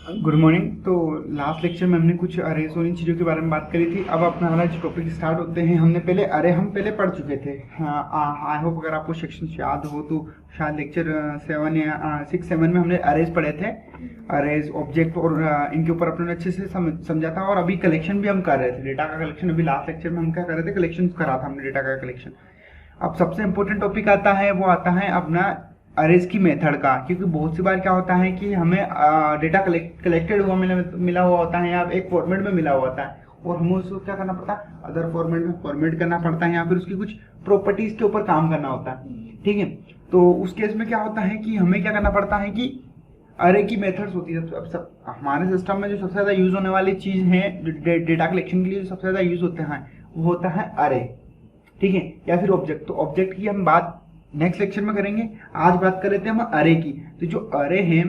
Good morning. तो last lecture में हमने कुछ अरेज और इन चीज़ों के बारे में बात करी थी। अब अपना हमारा जो टॉपिक स्टार्ट होते हैं, हमने पहले अरे हम पहले पढ़ चुके थे। आई होप अगर आपको सेक्शन याद हो तो शायद लेक्चर 7 या 6-7 में हमने अरेज पढ़े थे। अरेज ऑब्जेक्ट और इनके ऊपर अपने अच्छे से समझा था। और अभी कलेक्शन भी हम कर रहे थे, डेटा का कलेक्शन। अभी लास्ट लेक्चर में हम क्या कर रहे थे, कलेक्शन करा था हमने, डेटा का कलेक्शन। अब सबसे इम्पोर्टेंट टॉपिक आता है, वो आता है अपना अरेज की मेथड का। क्योंकि बहुत सी बार क्या होता है कि हमें डेटा कलेक्टेड हुआ मिला हुआ होता है, या एक फॉर्मेट में मिला हुआ होता है, और हमें उसको क्या करना पड़ता है, अदर फॉर्मेट में फॉर्मेट करना पड़ता है, या फिर उसकी कुछ प्रॉपर्टीज के ऊपर काम करना होता है। ठीक है, तो उस केस में क्या होता है कि हमें क्या करना पड़ता है कि अरे की मेथड्स होती है। अब सब हमारे सिस्टम में जो सबसे ज्यादा यूज होने वाली चीज है, जो डेटा कलेक्शन के लिए जो सबसे ज्यादा यूज होते हैं, वो होता है अरे। ठीक है, या फिर ऑब्जेक्ट। तो ऑब्जेक्ट की हम बात नेक्स्ट लेक्चर में करेंगे। आज बात कर लेते हैं हम अरे की। तो जो अरे है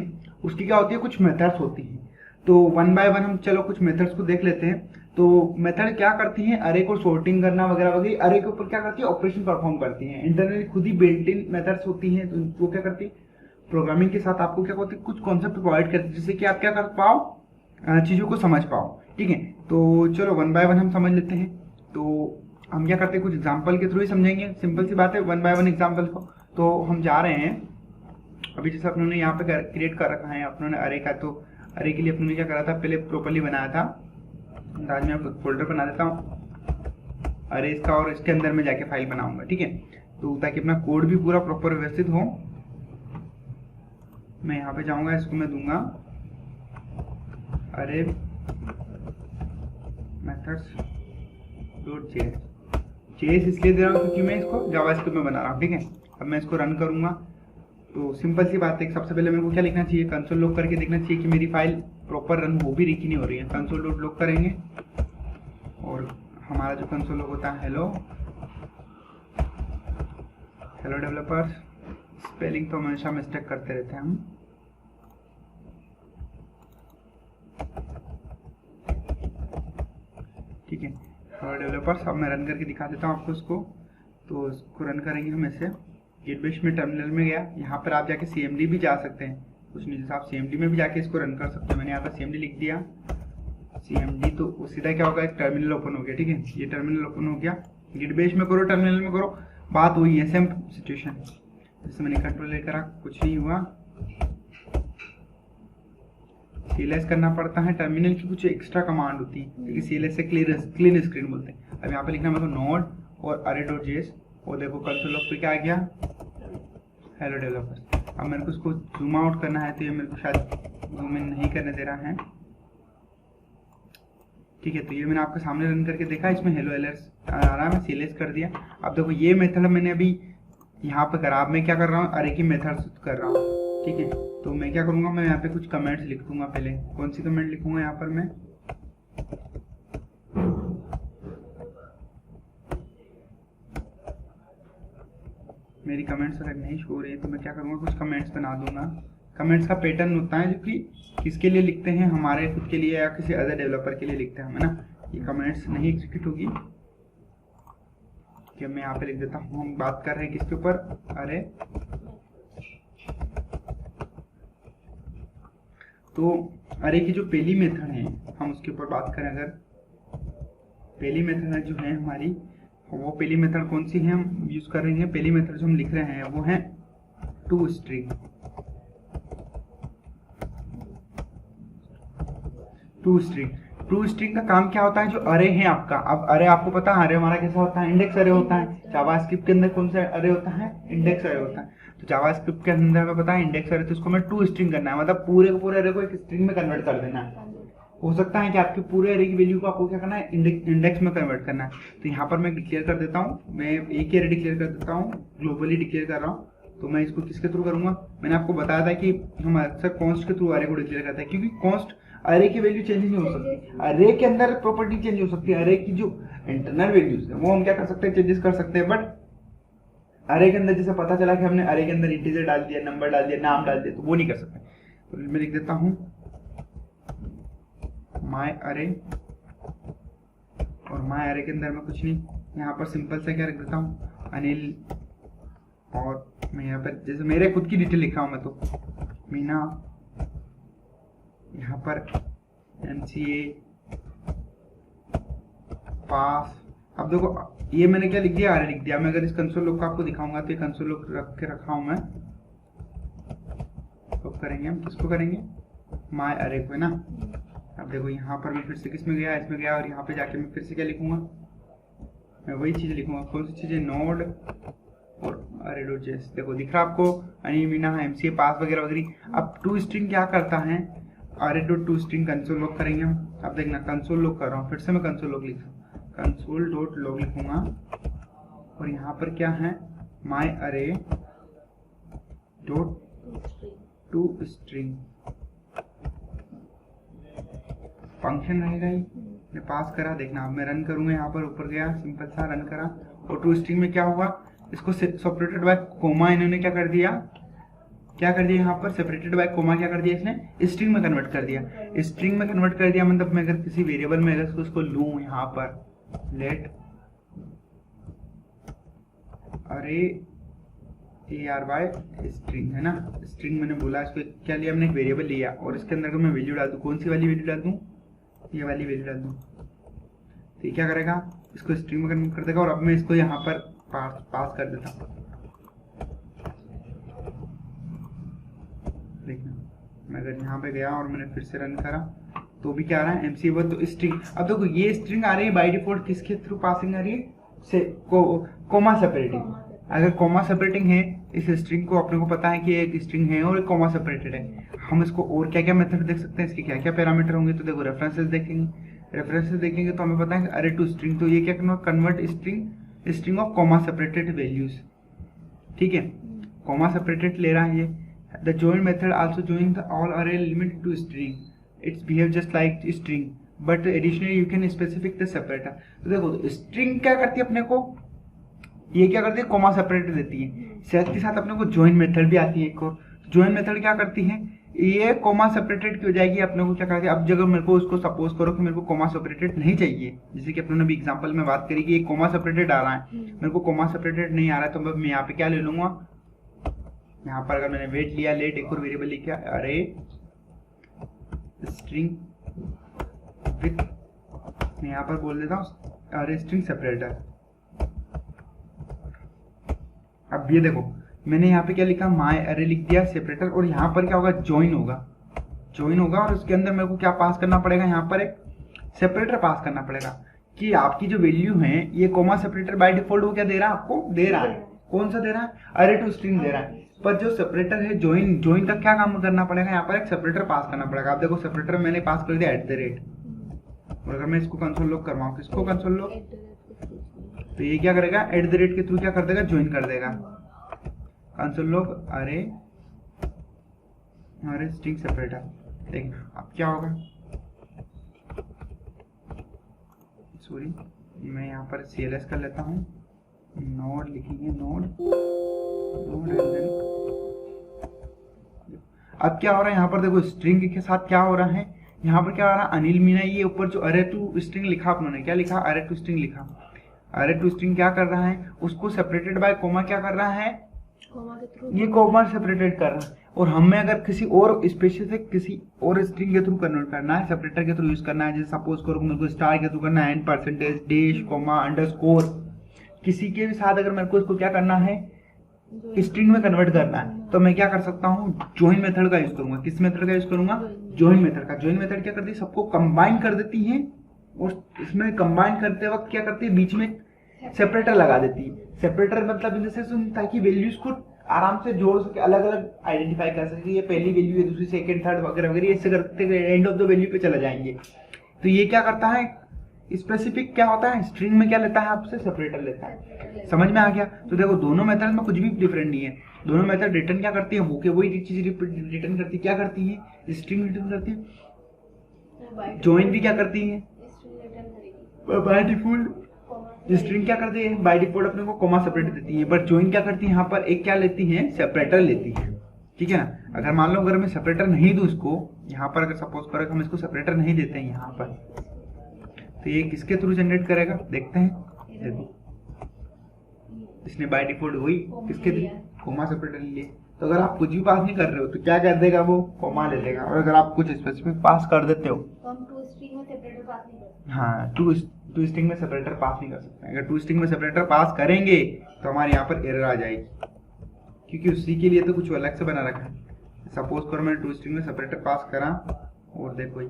उसकी क्या होती है, कुछ मेथड्स होती हैं। तो वन बाय वन हम चलो कुछ मेथड्स को देख लेते हैं। तो मेथड क्या करती हैं, अरे को सॉर्टिंग करना वगैरह वगैरह, अरे के ऊपर क्या करती है, ऑपरेशन परफॉर्म करती हैं। इंटरनली खुद ही बिल्ट इन मेथड्स होती हैं। तो वो क्या करती है, प्रोग्रामिंग के साथ आपको क्या होती है, कुछ कॉन्सेप्ट प्रोवाइड करती है, जिससे कि आप क्या कर पाओ, चीजों को समझ पाओ। ठीक है, तो चलो वन बाय वन हम समझ लेते हैं। तो हम क्या करते हैं, कुछ एग्जाम्पल के थ्रू ही समझेंगे। सिंपल सी बात है, वन बाय वन एग्जाम्पल को। तो हम जा रहे हैं अभी, जैसे अपनों यहाँ पे क्रिएट कर रखा है अपनों अरे का। तो अरे के लिए अपनों क्या करा था, पहले प्रॉपर्ली बनाया था। आज मैं फोल्डर बना देता हूँ अरे इसका, और इसके अंदर में जाके फाइल बनाऊंगा। ठीक है, तो ताकि अपना कोड भी पूरा प्रॉपर व्यवस्थित हो। मैं यहाँ पे जाऊंगा, इसको मैं दूंगा अरे मेथड्स डॉट जेएस। जेएस इसलिए दे रहा हूँ क्योंकि मैं इसको जावास्क्रिप्ट में बना रहा हूँ। ठीक है, अब मैं इसको रन करूंगा। तो सिंपल सी बात है, सबसे पहले मेरे को क्या लिखना चाहिए, कंसोल लॉग करके देखना चाहिए कि मेरी फाइल प्रॉपर रन हो भी रही कि नहीं हो रही है। कंसोल डॉट लॉग करेंगे, और हमारा जो कंसोल लॉग होता है, हेलो हेलो डेवलपर्स। स्पेलिंग तो हमेशा मिस्टेक करते रहते हैं हम। ठीक है, हेलो डेवलपर्स। अब मैं रन करके दिखा देता हूँ आपको इसको। तो इसको रन करेंगे हम ऐसे। गिटबेश में टर्मिनल में गया, यहाँ पर आप जाके CMD भी जा सकते हैं। कुछ नहीं, जैसे आप CMD में भी जाके इसको रन कर सकते हैं। मैंने यहाँ पर CMD लिख दिया, CMD। तो सीधा क्या होगा, एक टर्मिनल ओपन हो गया। ठीक है, ये टर्मिनल ओपन हो गया। गिटबेश में करो, टर्मिनल में करो, बात वही है, सेम सिचुएशन। जैसे मैंने कंट्रोल लेकर कुछ नहीं हुआ। CLS करना पड़ता है, टर्मिनल की कुछ एक्स्ट्रा कमांड होती है, क्योंकि CLS से क्लीन स्क्रीन बोलते हैं। अब यहाँ पे लिखना मेरे को नोड और अरे.js, और देखो कंसोल लॉग पे क्या आ गया, हेलो डेवलपर्स। अब मेरे को इसको जूम आउट करना है, तो ये मेरे को शायद जूम इन नहीं करने दे रहा है। ठीक है, तो ये मैंने आपके सामने रन करके देखा, इसमें हेलो एलएस आ रहा है, मैं CLS कर दिया। अब देखो ये मेथड मैंने अभी यहाँ पे करा। अब मैं क्या कर रहा हूँ, अरे की मेथड कर रहा हूँ। ठीक है, तो मैं क्या करूँगा, मैं यहाँ पे कुछ कमेंट्स लिख दूंगा। पहले कौन सी कमेंट लिखूंगा यहाँ पर मैं, मेरी कमेंट्स अगर नहीं शो रही तो मैं क्या करूँगा, कुछ कमेंट्स बना दूंगा। कमेंट्स का पैटर्न होता है जो कि किसके लिए लिखते हैं, हमारे खुद के लिए या किसी अदर डेवलपर के लिए लिखते हैं हम, है ना। ये कमेंट्स नहीं एग्जीक्यूट होगी, कि मैं यहाँ पे लिख देता हूँ। हम बात कर रहे हैं किसके ऊपर, अरे। तो अरे की जो पहली मेथड है, हम उसके ऊपर बात करें अगर, पहली मेथड जो है हमारी, वो पहली मेथड कौन सी है हम यूज कर रहे हैं। पहली मेथड जो हम लिख रहे हैं वो है टू स्ट्रिंग। टू स्ट्रिंग का काम क्या होता है, जो अरे है आपका। अब अरे आपको पता है, अरे हमारा कैसा होता है, इंडेक्स अरे होता है। जावास्क्रिप्ट के अंदर कौन सा अरे होता है, इंडेक्स अरे होता है। तो जावास्क्रिप्ट के अंदर हमें पता है इंडेक्स अरे, तो इसको हमें टू स्ट्रिंग करना है, मतलब पूरे के पूरे अरे को एक स्ट्रिंग में कन्वर्ट कर देना है। हो सकता है कि आपके पूरे अरे की वैल्यू को आपको क्या करना है, इंडेक्स में कन्वर्ट करना है। तो यहाँ पर मैं डिक्लेयर कर देता हूँ, मैं एक ही अरे डिक्लेयर कर देता हूँ, ग्लोबली डिक्लेयर कर रहा हूँ। तो मैं इसको किसके थ्रू करूंगा, मैंने आपको बताया था कि हम अक्सर कॉन्स्ट के थ्रू अरे को डिक्लेयर करते हैं, क्योंकि कॉन्स्ट अरे की वैल्यू चेंज नहीं हो सकती। अरे के अंदर प्रॉपर्टी चेंज हो सकती है, अरे की जो इंटरनल वैल्यूज है वो हम क्या कर सकते हैं, चेंजेस कर सकते हैं। बट अरे के अंदर जैसे पता चला कि हमने अरे के अंदर इंटीजर डाल दिया, नंबर डाल दिया, नाम डाल दिया, तो वो नहीं कर सकते। तो मैं लिख देता हूँ माय अरे, और माय अरे के अंदर मैं कुछ नहीं, यहाँ पर सिंपल सा क्या रख देता हूँ, अनिल। और मैं यहाँ पर जैसे मेरे खुद की डिटेल लिखा हूँ मैं, तो मीना, यहाँ यहाँ पर MCA पास। अब देखो ये मैंने क्या लिख दिया, अरे लिख दिया। मैं अगर इस कंसोल लॉग को आपको दिखाऊंगा तो ये कंसोल लॉग रख के रखा हूँ मैं। तो करेंगे हम किसको करेंगे, माय अरे को, है ना। अब देखो यहाँ पर मैं फिर से किस में गया, इसमें गया, और यहाँ पे जाके मैं फिर से क्या लिखूंगा, मैं वही चीज़ लिखूंगा। कौन सी चीज़ें, नोड और अरे डॉट जेएस। देखो दिख रहा आपको, अनिमीना, MCA पास वगैरह वगैरह। अब टू स्ट्रिंग क्या करता है, अरे dot to string console log करेंगे हम। अब देखना कंसोल लॉग कर रहा हूँ, फिर से मैं कंसोल लॉग लिख रहा हूँ, कंसोल डॉट लॉग लिखूंगा। और यहाँ पर क्या है, माय अरे डॉट टू स्ट्रिंग फंक्शन रहेगा ही। मैं पास करा, देखना अब मैं रन करूंगा, यहाँ पर ऊपर गया, सिंपल सा रन करा। और टू स्ट्रिंग में क्या होगा, इसको सेपरेटेड बाय कोमा इन्होंने क्या कर दिया, यहाँ पर सेपरेटेड बाय कोमा क्या कर दिया, इसने स्ट्रिंग में कन्वर्ट कर दिया। स्ट्रिंग में कन्वर्ट कर दिया मतलब मैं अगर किसी वेरिएबल में अगर उसको लूँ, यहाँ पर लेट अरे AR बाय स्ट्रिंग, है ना। स्ट्रिंग मैंने बोला, इसको क्या लिया हमने, एक वेरिएबल लिया, और इसके अंदर मैं वैल्यू डाल दूँ, कौन सी वाली वैल्यू डाल दूँ, ये वाली वैल्यू डाल दूँ। तो ये क्या करेगा, इसको स्ट्रिंग में कन्वर्ट कर देगा। और अब मैं इसको यहाँ पर पास कर देता हूँ। देखना मैं अगर यहाँ पे गया और मैंने फिर से रन करा तो भी क्या आ रहा है, MCA वो तो स्ट्रिंग। अब देखो ये स्ट्रिंग आ रही है बाय डिफॉल्ट किसके थ्रू पासिंग आ रही है, से कोमा सेपरेटिंग। अगर कोमा सेपरेटिंग है, इस स्ट्रिंग को अपने को पता है कि एक स्ट्रिंग है और एक कोमा सेपरेटेड है। हम इसको और क्या क्या मेथड देख सकते हैं, इसके क्या क्या पैरामीटर होंगे। तो देखो रेफरेंसेस देखेंगे तो हमें पता है अरे टू स्ट्रिंग, तो ये क्या करना, convert string of comma separated values, ठीक है। कोमा सेपरेटेड ले रहा है ये। The join method also join the all array element to string, it's behave just like string but additionally you can specific the separator. तो देखो string क्या करती है अपने को, ये क्या करती है, कोमा सेपरेटर देती है। साथ के साथ अपने को जॉइन मेथड भी आती है एक और। जॉइन मेथड क्या करती है, ये कोमा सेपरेटेड की हो जाएगी, अपने को क्या करती है। अब जगह मेरे को उसको सपोज करो कि मेरे को कोमा सेपरेटेड नहीं चाहिए, जैसे कि अपने ने भी एग्जांपल में बात करी कि एक कोमा सेपरेटेड आ रहा है, मेरे को कोमा सेपरेटेड नहीं आ रहा है, तो मैं यहाँ पे क्या ले लूंगा, यहाँ पर अगर मैंने वेट लिया, लेट एक और वेरिएबल लिखा अरे स्ट्रिंग विथ, मैं यहाँ पर बोल देता हूँ अरे स्ट्रिंग सेपरेटर। अब ये देखो मैंने यहाँ पे क्या लिखा, माय अरे लिख दिया सेपरेटर, और यहाँ पर क्या होगा, ज्वाइन होगा और उसके अंदर मेरे को क्या पास करना पड़ेगा, यहाँ पर एक सेपरेटर पास करना पड़ेगा कि आपकी जो वैल्यू है ये कोमा सेपरेटर बाय डिफॉल्ट वो क्या दे रहा है, आपको दे रहा है, कौन सा दे रहा है, अरे टू स्ट्रिंग दे रहा है। पर जो सेपरेटर है ज्वाइन का क्या काम करना पड़ेगा, यहाँ पर एक सेपरेटर पास करना पड़ेगा। आप देखो सेपरेटर मैंने पास कर दिया @, और अगर मैं इसको कंसोल लॉग करवाऊँ, किसको कंसोल लॉग, तो ये क्या करेगा, @ के थ्रू क्या कर देगा, ज्वाइन कर देगा। कंसोल लॉग अरे स्ट्रिंग सेपरेटर। देख अब क्या होगा, सॉरी मैं यहाँ पर CLS कर लेता हूँ, नोड लिखेंगे, नोड अब क्या हो रहा है यहाँ पर देखो, स्ट्रिंग के साथ क्या हो रहा है, यहाँ पर क्या हो रहा है, अनिल मीना, ये ऊपर जो अरे टू स्ट्रिंग लिखा आपने क्या लिखा, अरे टू स्ट्रिंग लिखा। अरे टू स्ट्रिंग क्या कर रहा है, उसको सेपरेटेड बाय कोमा क्या कर रहा है, ये कोमा सेपरेटेड कर रहा है। और हमें अगर किसी और स्पेसिफिक किसी और स्ट्रिंग के थ्रू कन्वर्ट करना है, सेपरेटर के थ्रू यूज करना है, जैसे सपोज करो मेरे को स्टार के थ्रू करना है, %, डैश, कोमा, अंडरस्कोर, किसी के भी साथ अगर मेरे को इसको क्या करना है, स्ट्रिंग में कन्वर्ट करना है, तो मैं क्या कर सकता हूँ, ज्वाइन मेथड का यूज करूंगा। किस मेथड का यूज करूंगा, ज्वाइन मेथड का। ज्वाइन मेथड क्या करती है, सबको कंबाइन कर देती है, और इसमें कंबाइन करते वक्त क्या करती है, बीच में सेपरेटर लगा देती है। सेपरेटर मतलब इन सेंस ताकि वैल्यूज को आराम से जोड़ सके, अलग अलग आइडेंटिफाई कर सके, ये पहली वैल्यू है, दूसरी, सेकंड, थर्ड वगैरह वगैरह, ऐसे करते एंड ऑफ द वैल्यू पे चला जाएंगे। तो ये क्या करता है, स्पेसिफिक क्या होता है, स्ट्रिंग में क्या लेता है आपसे, सेपरेटर लेता है। समझ में आ गया। तो देखो दोनों मेथड में कुछ भी डिफरेंट नहीं है, दोनों मेथड रिटर्न क्या करती है, वही चीज रिटर्न करती है, क्या करती है, स्ट्रिंग रिटर्न करती है। ज्वाइन भी क्या करती है, बाय डिफॉल्ट स्ट्रिंग क्या करती है, बाय डिफॉल्ट अपने को कोमा सेपरेटर देती है, बट ज्वाइन क्या करती है, यहाँ पर एक क्या लेती है, सेपरेटर लेती है, ठीक है ना। अगर मान लो अगर मैं सेपरेटर नहीं दूं इसको, यहाँ पर अगर सपोज करो हम इसको सेपरेटर नहीं देते हैं यहाँ पर, तो ये किसके थ्रू जनरेट करेगा, देखते हैं। देखो इसने बाय डिफॉल्ट वही किसके थ्रू, कोमा सेपरेटर लिए, तो अगर आप कुछ भी पास नहीं कर रहे हो तो क्या कर देगा वो, कॉमा ले लेगा। और अगर आप कुछ स्पेसिफिक पास कर देते हो तो हम टू स्ट्रिंग में सेपरेटर पास नहीं करते। हाँ, टू स्ट्रिंग में सेपरेटर पास नहीं कर सकते। अगर टू स्ट्रिंग में सेपरेटर पास करेंगे तो हमारे यहाँ पर एरर आ जाएगी, क्योंकि उसी के लिए तो कुछ अलग से बना रखा है। सपोज करो मैंने टू स्ट्रिंग में सेपरेटर पास करा और देखो ये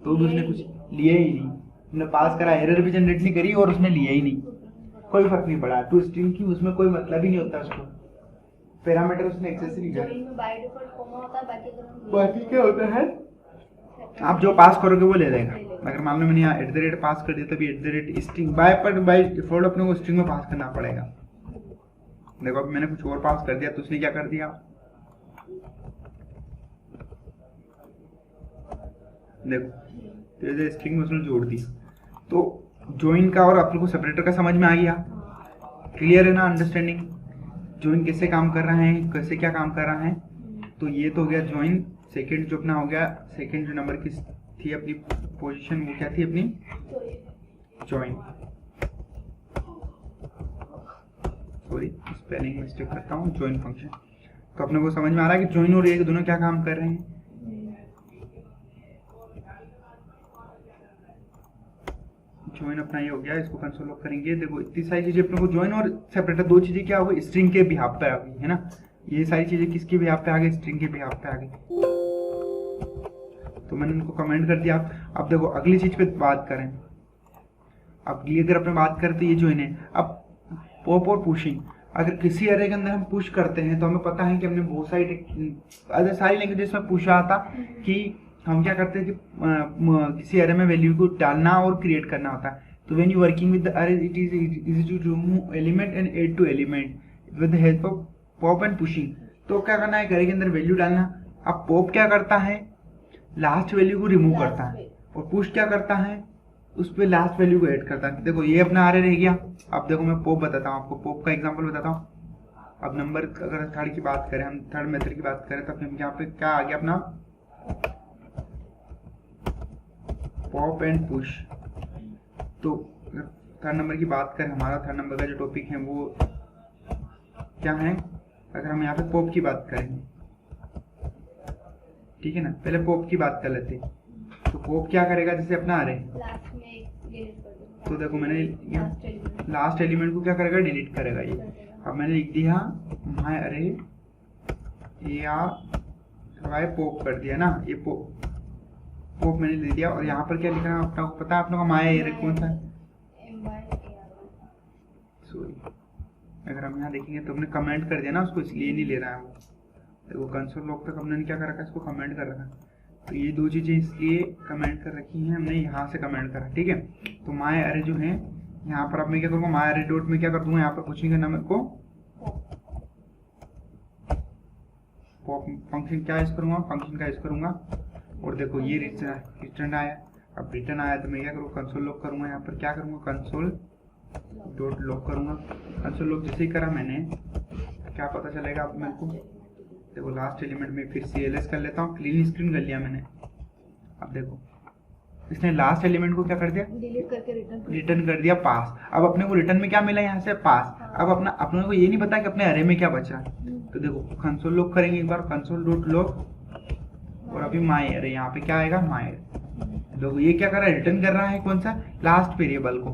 तो भी उसने कुछ लिया ही नहीं, उसने पास करा, एरर भी जनरेट नहीं करी और उसने लिया ही नहीं, कोई फर्क नहीं पड़ा। टू स्ट्रिंग की उसमें कोई मतलब ही नहीं होता, उसको पैरामीटर उसने एक्सेस ही नहीं किया। जॉइन में बाय डिफॉल्ट कॉमा होता है, बाकी अगर हम बाकी क्या होता है, आप जो पास करोगे वो ले लेगा। अगर मान लो मैंने यहाँ @ पास कर दिया तभी @स्ट्रिंग बाय डिफॉल्ट अपने को स्ट्रिंग में पास करना पड़ेगा। देखो अब मैंने कुछ और पास कर दिया तो उसने क्या कर दिया, देखो तो स्ट्रिंग में उसने जोड़ दिया। तो ज्वाइन का और अपने को सेपरेटर का समझ में आ गया, क्लियर है ना, अंडरस्टैंडिंग। ज्वाइन कैसे काम कर रहा है, कैसे क्या काम कर रहा है। तो ये तो हो गया ज्वाइन। सेकंड जो अपना हो गया, सेकंड जो नंबर की थी अपनी पोजीशन, वो क्या थी अपनी, ज्वाइन। सॉरी स्पेलिंग मिस्टेक करता हूँ, ज्वाइन फंक्शन। तो अपने को समझ में आ रहा है कि ज्वाइन और ये दोनों क्या काम कर रहे हैं। ज्वाइन अपना ये हो गया, इसको कंसोल लॉक करेंगे। देखो इतनी सारी चीजें अपने को ज्वाइन और सेपरेटर दो चीजें क्या हो गई, स्ट्रिंग के बिहाफ पे आ गई है ना। ये सारी चीजें किसके बिहाफ पे आ गई, स्ट्रिंग के बिहाफ पे आ गई। तो मैंने इनको कमेंट कर दिया। अब देखो अगली चीज पे बात करें, अगली अगर अपने बात करें तो ये ज्वाइन है। अब पॉप और पुशिंग, अगर किसी एरे के अंदर हम पुश करते हैं तो हमें पता है कि हमने बहुत सारी लैंग्वेजेस में पूछा था कि हम क्या करते हैं कि किसी एरे में वैल्यू को डालना और क्रिएट करना होता है। तो when you working with the array it is easy to remove element and add to element with the help of pop and pushing. तो क्या करना है, एरे के अंदर वैल्यू डालना। अब पॉप क्या करता है, लास्ट वैल्यू को रिमूव करता है, और पुश क्या करता है, उस पर लास्ट वैल्यू को ऐड करता है। देखो ये अपना अरे रह गया। अब देखो मैं पॉप बताता हूँ आपको, पॉप का एग्जांपल बताता हूँ। अब नंबर अगर थर्ड की बात करें, हम थर्ड मेथड की बात करें, तो फिर यहाँ पे क्या आ गया अपना पॉप एंड पुश। तो थर्ड नंबर की बात करें, हमारा थर्ड नंबर का जो टॉपिक है वो क्या है, अगर हम यहाँ पे पॉप की बात करेंगे, ठीक है ना, पहले पॉप की बात कर लेते हैं। तो पॉप क्या करेगा, जैसे अपना अरे, तो देखो मैंने लास्ट एलिमेंट को क्या करेगा, डिलीट करेगा ये। अब मैंने लिख दिया माय अरे या पॉप कर दिया ना, ये पॉप मैंने ले दिया। और यहाँ पर क्या लिखना है अपना पता है, अपना माय अरे कौन सा है, सॉरी अगर हम यहाँ देखेंगे तो हमने कमेंट कर दिया ना उसको, इसलिए नहीं ले रहा है वो। देखो कंसोल लॉक तक हमने क्या कर रखा है, इसको कमेंट कर रखा। तो ये दो चीजें इसलिए कमेंट कर रखी हैं हमने, यहाँ से कमेंट करा, ठीक है। तो माय अरे जो है यहाँ पर अब मैं क्या करूँगा, माय अरे डॉट में क्या कर दूंगा, यहाँ पर कुछ नहीं करना मेरे को, पॉप फंक्शन क्या यूज करूंगा, फंक्शन का यूज करूंगा। और देखो ये रिटर्न आया। अब रिटर्न आया तो मैं क्या करूँगा, कंसोल लॉक करूंगा। यहाँ पर क्या करूँगा, कंसोल डॉट लॉक करूंगा। कंसोल लॉक जैसे ही करा मैंने, क्या पता चलेगा अब मेरे को, देखो लास्ट एलिमेंट में फिर CLS कर लेता हूँ, क्लीन स्क्रीन कर लिया मैंने। अब देखो इसने लास्ट एलिमेंट को क्या कर दिया, डिलीट करके रिटर्न कर दिया पास। अब अपने को रिटर्न में क्या मिला, यहाँ से पास। अब अपने को ये नहीं पता कि अपने अरे में क्या बचा। तो देखो कंसोल लॉक करेंगे एक बार, कंसोल डॉट लॉक, और अभी माय अरे यहाँ पे क्या आएगा, माय। देखो ये क्या कर रहा है, रिटर्न कर रहा है कौन सा, लास्ट वेरिएबल को,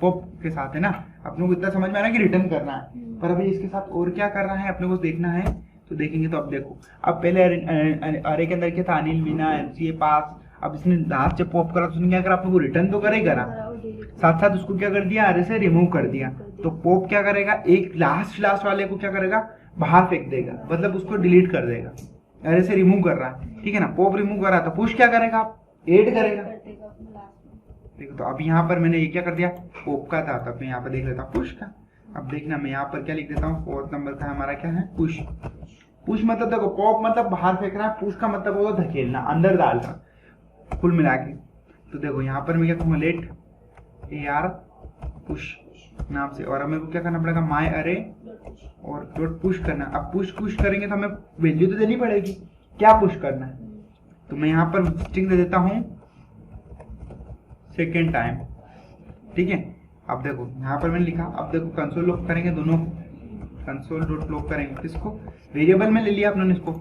पॉप के साथ है ना। अपने को इतना समझ में आ रहा है कि रिटर्न करना है, पर अभी इसके साथ और क्या कर रहा है अपने को देखना है। तो देखेंगे तो अब देखो, अब पहले अरे के अंदर क्या था, अनिल मीना MCA पास। अब इसने लास्ट जब पॉप करा तो उसने क्या करा, अपने को रिटर्न तो करेगा ना, साथ साथ उसको क्या कर दिया, अरे से रिमूव कर दिया। तो पॉप क्या करेगा, एक लास्ट वाले को क्या करेगा, बाहर फेंक देगा, मतलब उसको डिलीट कर देगा। अरे से रिमूव कर रहा है, ठीक है ना, पॉप रिमूव कर रहा है। तो पुश क्या करेगा, ऐड करेगा। देखो तो अब यहाँ पर मैंने ये क्या कर दिया, पॉप का था, तब मैं यहाँ पर देख लेता हूँ पुश का। अब देखना मैं यहाँ पर क्या लिख देता हूँ, फोर्थ नंबर का हमारा क्या है, पुश। पुश मतलब देखो, पॉप मतलब बाहर फेंकना, पुश का मतलब होगा धकेलना, अंदर डालना, कुल मिला के। तो देखो यहाँ पर मैं क्या कहूँगा, लेट AR पुश नाम से, और हमें को क्या करना पड़ेगा, माय अरे और डॉट पुश करना। अब पुश करेंगे तो हमें वैल्यू तो देनी पड़ेगी, क्या पुश करना है। तो मैं यहाँ पर स्ट्रिंग दे देता हूँ सेकेंड टाइम, ठीक है। अब देखो यहाँ पर मैंने लिखा, अब देखो कंसोल लॉक करेंगे दोनों, कंसोल डॉट लॉग करेंगे किसको, वेरिएबल में ले लिया आपने इसको।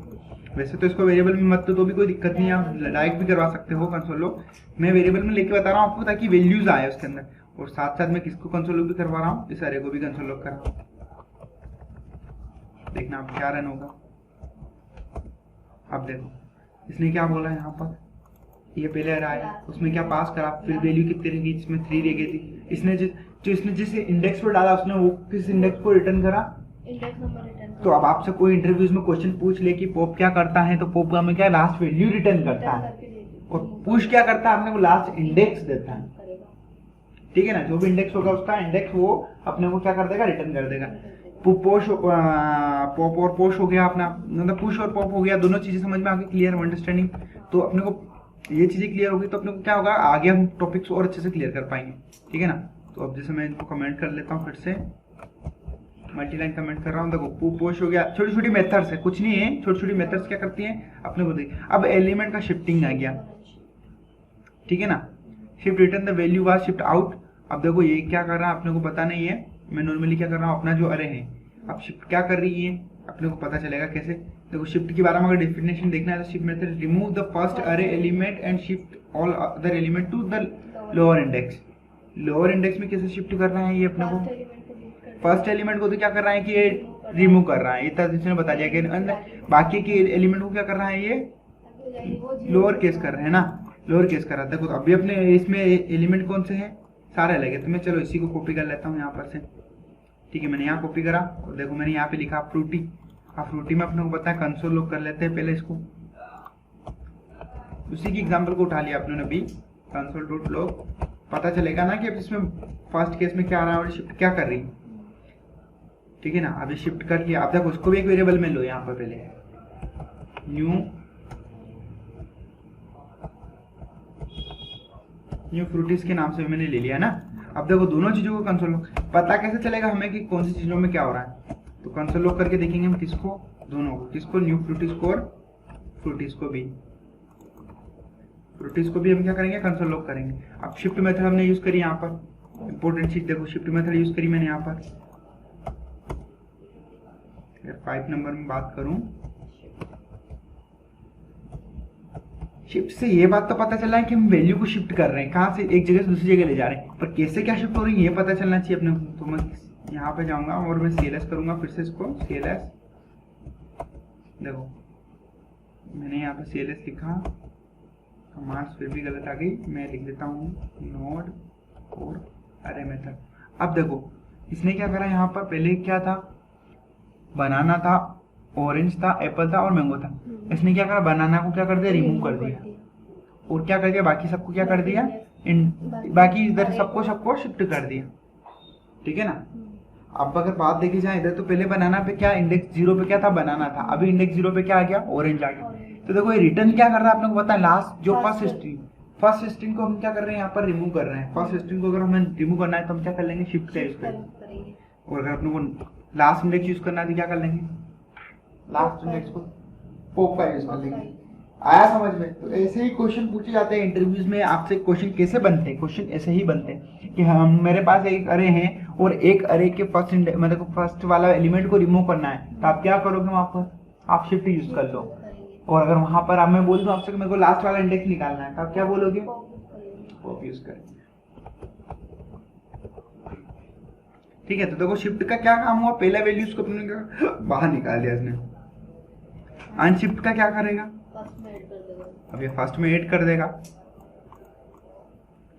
वैसे तो इसको वेरिएबल में मत तो भी कोई दिक्कत नहीं है, आप डायरेक्ट भी करवा सकते हो कंसोल लॉग। मैं वेरिएबल में लेके बता रहा हूँ आपको ताकि वैल्यूज आए उसके अंदर, और साथ साथ मैं किसको कंसोल लॉग भी करवा रहा हूँ, इस अरे को भी कंसोल लॉग कर रहा हूँ। देखना आप क्या रन होगा। अब देखो इसने क्या बोला यहाँ पर, ये पहले अरे आया, उसमें क्या पास करा, फिर वैल्यू कितनी रहेगी, इसमें 3 रह गई थी। इसने जो इसने जिस इंडेक्स पर डाला उसने वो किस इंडेक्स को रिटर्न करा, इंडेक्स नंबर रिटर्न। तो अब आपसे कोई इंटरव्यूज में क्वेश्चन पूछ ले कि पॉप क्या करता है, तो पॉप का में क्या लास्ट वैल्यू रिटर्न करता है, और पुश क्या करता है अपने को लास्ट इंडेक्स देता है। ठीक है ना, जो भी इंडेक्स होगा उसका इंडेक्स वो अपने को क्या कर देगा, रिटर्न कर देगा। पॉप और पोश हो गया अपना, मतलब पुश और पॉप हो गया, दोनों चीजें समझ में आ गई, क्लियर अंडरस्टैंडिंग। तो अपने को ये चीजें क्लियर होगी तो अपने को क्या होगा, आगे हम टॉपिक्स और अच्छे से क्लियर कर पाएंगे। ठीक है ना, तो अब जैसे मैं इनको कमेंट कर लेता हूँ, फिर से मल्टीलाइन कमेंट कर रहा हूँ। देखो पोस्ट हो गया, छोटी छोटी मेथड्स है, कुछ नहीं है, छोटी छोटी मेथड्स क्या करती हैं अपने को देखिए। अब एलिमेंट का शिफ्टिंग आ गया, ठीक है ना, shift return the value was shift out. अब देखो ये क्या कर रहा है अपने को पता नहीं है, मैं नॉर्मली क्या कर रहा हूँ, अपना जो अरे है अब शिफ्ट क्या कर रही है अपने को पता चलेगा कैसे। देखो शिफ्ट के बारे में अगर डेफिनेशन देखना है तो shift method remove the first array element and shift all other element to the lower index. Lower index में कैसे शिफ्ट कर रहा है ये अपने को, फर्स्ट एलिमेंट को तो क्या कर रहा है कि ये रिमूव कर रहा है, ये तरीके बता दिया कि बाकी के एलिमेंट को क्या कर रहा है ये लोअर केस कर रहा है ना, लोअर केस कर रहा है। देखो तो अभी अपने इसमें एलिमेंट कौन से हैं, सारे अलग है, तो मैं चलो इसी को कॉपी कर लेता हूँ यहाँ पर से। ठीक है, मैंने यहाँ कॉपी करा और देखो मैंने यहाँ पे लिखा फ्रूटी। अब फ्रूटी में अपने को पता है कंसोल लॉग कर लेते हैं पहले इसको, उसी की एग्जांपल को उठा लिया अपने भी, कंसोल डॉट लॉग, पता चलेगा ना कि अब इसमें फर्स्ट केस में क्या आ रहा है और शिफ्ट क्या कर रही है। ठीक है ना, अभी शिफ्ट कर लिया। अब देखो उसको भी एक वेरिएबल में लो, यहाँ पर पहले न्यू फ्रूटीज के नाम से मैंने ले लिया ना। अब देखो दोनों चीजों को कंसोल लॉग, पता कैसे चलेगा हमें कि कौन सी चीजों में क्या हो रहा है, तो कंसोल लॉग करके देखेंगे हम किसको, दोनों को, किसको, न्यू फ्रूटीज को और फ्रूटीज को भी। फ्रूटीज को भी हम क्या करेंगे, कंसोल लॉग करेंगे। अब शिफ्ट मेथड हमने यूज करी यहाँ पर, इंपॉर्टेंट चीज देखो, शिफ्ट मेथड यूज करी मैंने यहाँ पर। 5 नंबर में बात करूं, शिफ्ट से ये बात तो पता चला है कि हम वैल्यू को शिफ्ट कर रहे हैं, कहाँ से एक जगह से दूसरी जगह ले जा रहे हैं, पर कैसे क्या शिफ्ट हो रही है ये पता चलना चाहिए अपने को। तो मैं यहाँ पे जाऊंगा और मैं CLS करूंगा, फिर से इसको CLS, देखो मैंने यहाँ पे CLS लिखा, कमांड्स फिर भी गलत आ गई, मैं लिख देता हूँ नोड और अरे मेथड। अब देखो इसने क्या करा, यहाँ पर पहले क्या था, बनाना था, ऑरेंज था, एप्पल था और मैंगो था। इसने क्या करा, बनाना को क्या कर दिया, रिमूव कर दिया, और क्या कर दिया, बाकी सबको क्या कर दिया, बाकी इधर सबको शिफ्ट कर दिया। ठीक है ना। अब अगर बात देखी जाए इधर, तो पहले बनाना पे क्या, इंडेक्स 0 पे क्या था, बनाना था, अभी इंडेक्स 0 पे क्या आ गया, ऑरेंज आ गया। तो देखो ये रिटर्न क्या कर रहा है आपने को पता है, लास्ट जो फर्स्ट स्ट्रिंग को हम क्या कर रहे हैं, यहाँ पर रिमूव कर रहे हैं। फर्स्ट स्ट्रिंग को अगर हमें रिमूव करना है तो हम क्या कर लेंगे, शिफ्ट का यूज करेंगे, और अगर अपने को लास्ट इंडेक्स यूज करना है तो क्या कर लेंगे, लास्ट इंडेक्स को पॉप का यूज कर लेंगे। आया समझ में। तो ऐसे ही क्वेश्चन पूछे जाते हैं इंटरव्यूज में आपसे। क्वेश्चन कैसे बनते हैं, क्वेश्चन ऐसे ही बनते हैं कि हम, मेरे पास एक अरे है और एक अरे के फर्स्ट मतलब फर्स्ट वाला एलिमेंट को रिमूव करना है, तो आप क्या करोगे, वहां पर आप शिफ्ट यूज कर लो। और अगर वहां पर मैं बोल दूं आपसे कि मेरे को लास्ट वाला इंडेक्स निकालना है, तो आप क्या बोलोगे, पॉप यूज करेंगे। ठीक है, तो देखो शिफ्ट का क्या काम हुआ, पहला वैल्यूज को अपने बाहर निकाल दिया इसने। अनशिफ्ट का क्या करेगा, अब ये फर्स्ट में ऐड कर देगा।